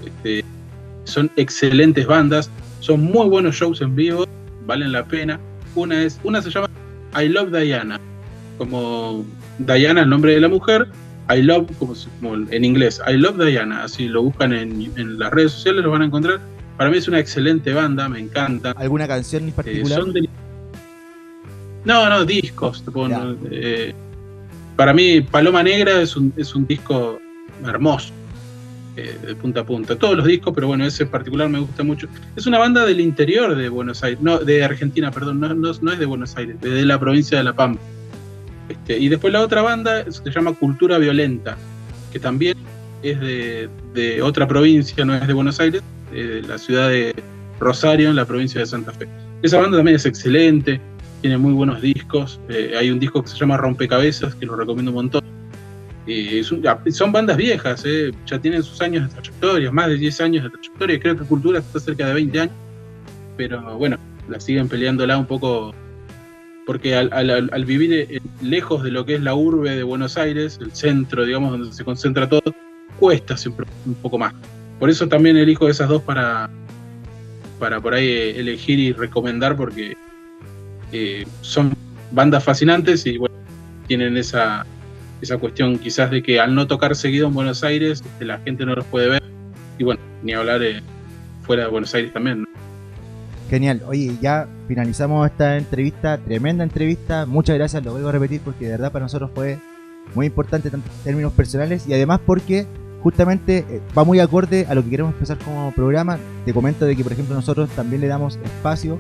son excelentes bandas, son muy buenos shows en vivo, valen la pena. Una se llama I Love Diana, como Diana, el nombre de la mujer, I Love, como en inglés, I Love Diana, así lo buscan en las redes sociales, lo van a encontrar. Para mí es una excelente banda, me encanta. ¿Alguna canción en particular? No, discos. Ya. Para mí, Paloma Negra es un disco hermoso, de punta a punta. Todos los discos, pero bueno, ese en particular me gusta mucho. Es una banda del interior de Buenos Aires, no, de Argentina, perdón, no es de Buenos Aires, de la provincia de La Pampa. Y después la otra banda se llama Cultura Violenta, que también es de otra provincia, no es de Buenos Aires, de la ciudad de Rosario, en la provincia de Santa Fe. Esa banda también es excelente, tiene muy buenos discos. Hay un disco que se llama Rompecabezas, que lo recomiendo un montón. Son bandas viejas, ya tienen sus años de trayectoria, más de 10 años de trayectoria. Creo que Cultura está cerca de 20 años, pero bueno, la siguen peleándola un poco, porque al vivir lejos de lo que es la urbe de Buenos Aires, el centro, digamos, donde se concentra todo, cuesta siempre un poco más. Por eso también elijo esas dos para por ahí elegir y recomendar, porque son bandas fascinantes y bueno, tienen esa cuestión quizás de que al no tocar seguido en Buenos Aires, la gente no los puede ver, y bueno, ni hablar fuera de Buenos Aires también, ¿no? Genial. Oye, ya finalizamos esta entrevista, tremenda entrevista. Muchas gracias, lo vuelvo a repetir porque de verdad para nosotros fue muy importante tanto en términos personales y además porque justamente va muy acorde a lo que queremos expresar como programa. Te comento de que, por ejemplo, nosotros también le damos espacio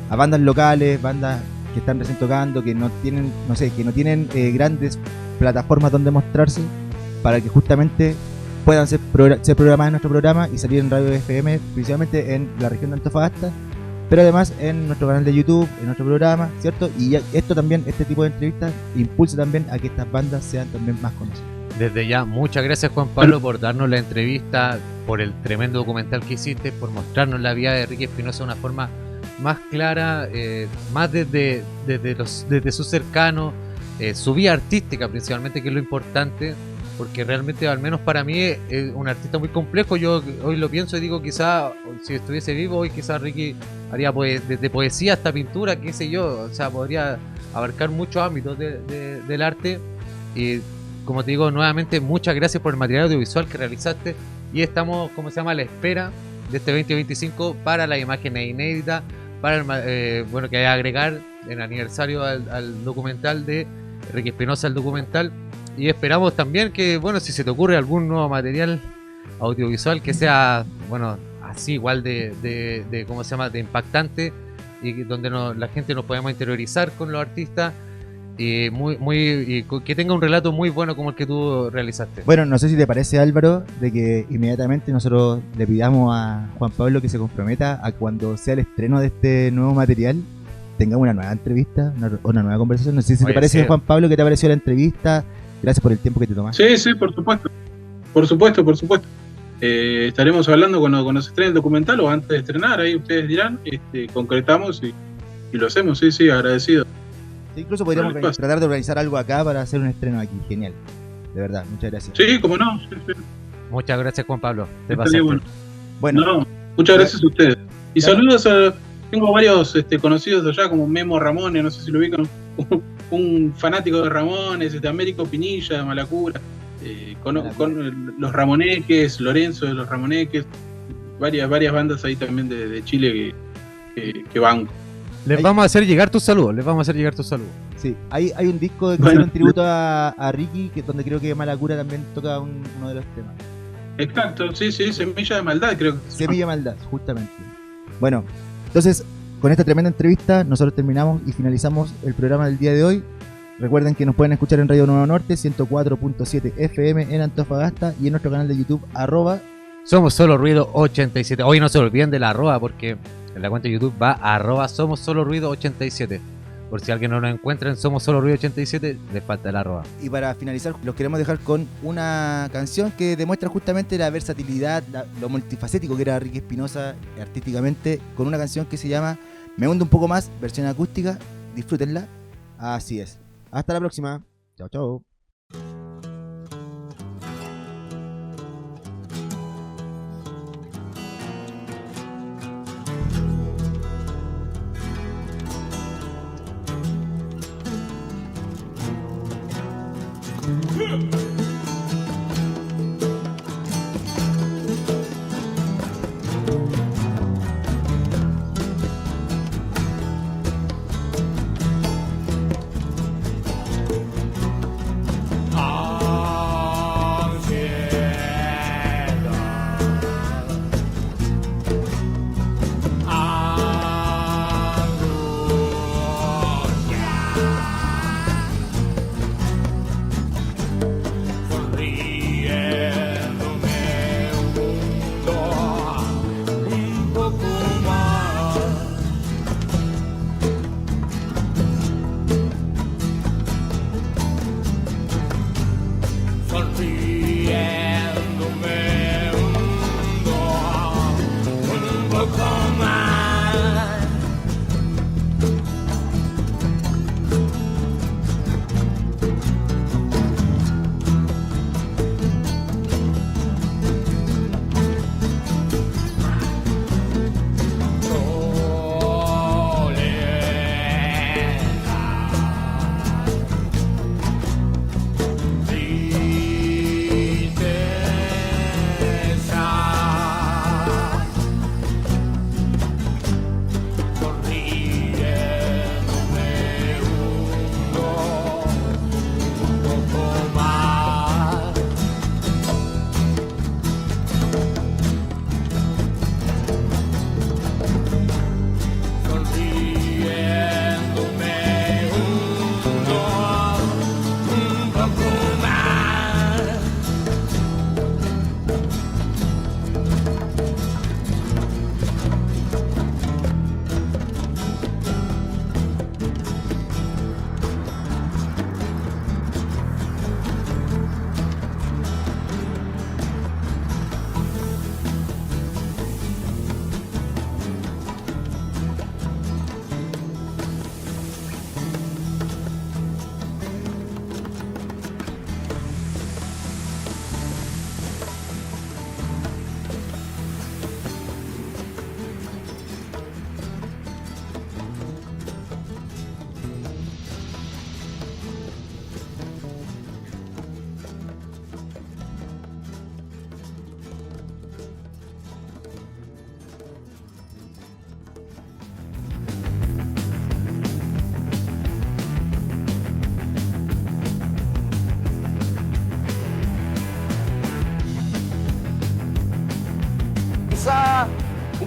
a bandas locales, bandas que están recién tocando, que no tienen, grandes plataformas donde mostrarse, para que justamente puedan ser programadas en nuestro programa y salir en Radio FM, principalmente en la región de Antofagasta, pero además en nuestro canal de YouTube, en nuestro programa, ¿cierto? Y esto también, este tipo de entrevistas, impulsa también a que estas bandas sean también más conocidas. Desde ya, muchas gracias Juan Pablo por darnos la entrevista, por el tremendo documental que hiciste, por mostrarnos la vida de Ricky Espinosa de una forma más clara, más desde su cercano, su vida artística principalmente, que es lo importante, porque realmente, al menos para mí, es un artista muy complejo. Yo hoy lo pienso y digo, quizá si estuviese vivo hoy, quizás Ricky haría desde poesía hasta pintura, qué sé yo, o sea, podría abarcar muchos ámbitos del arte. Y como te digo nuevamente, muchas gracias por el material audiovisual que realizaste, y estamos, ¿cómo se llama?, a la espera de este 2025 para las imágenes inéditas, para bueno, que hay que agregar en aniversario al documental de Ricky Espinosa, el documental, y esperamos también que, bueno, si se te ocurre algún nuevo material audiovisual que sea, bueno, así igual de ¿cómo se llama?, de impactante, y donde la gente nos podamos interiorizar con los artistas, y que tenga un relato muy bueno como el que tú realizaste. Bueno, no sé si te parece, Álvaro, de que inmediatamente nosotros le pidamos a Juan Pablo que se comprometa a cuando sea el estreno de este nuevo material, tengamos una nueva entrevista, una nueva conversación. No sé si te parece, Juan Pablo, ¿qué te pareció la entrevista? Gracias por el tiempo que te tomaste. Sí, por supuesto. Por supuesto. Estaremos hablando cuando se estrene el documental o antes de estrenar, ahí ustedes dirán, concretamos y lo hacemos, sí, agradecido. Sí, incluso podríamos tratar de organizar algo acá para hacer un estreno aquí, genial. De verdad, muchas gracias. Sí, cómo no. Sí. Muchas gracias, Juan Pablo. Te pasaste. Bueno. No, muchas gracias a ustedes. Y saludos tengo varios conocidos allá, como Memo Ramones, no sé si lo ubican, un fanático de Ramones, Américo Pinilla, Malacura, con los Ramoneques, Lorenzo de los Ramoneques, varias bandas ahí también de Chile que banco. Les vamos a hacer llegar tus saludos, Sí, hay un disco que hicieron tributo a Ricky, donde creo que Malacura también toca uno de los temas. Exacto, sí, Semilla de Maldad, creo que. Semilla de Maldad, justamente. Bueno, entonces, con esta tremenda entrevista, nosotros terminamos y finalizamos el programa del día de hoy. Recuerden que nos pueden escuchar en Radio Nuevo Norte, 104.7 FM en Antofagasta, y en nuestro canal de YouTube, Somos Solo Ruido 87. Hoy no se olviden de la arroba, porque en la cuenta de YouTube va Somos Solo Ruido 87. Por si alguien no nos encuentra en Somos Solo Ruido 87, les falta el arroba. Y para finalizar, los queremos dejar con una canción que demuestra justamente la versatilidad, lo multifacético que era Ricky Espinosa artísticamente, con una canción que se llama Me Hundo un Poco Más, versión acústica. Disfrútenla. Así es. Hasta la próxima. Chao, chao.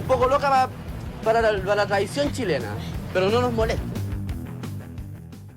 un poco loca para la tradición chilena, pero no nos molesta.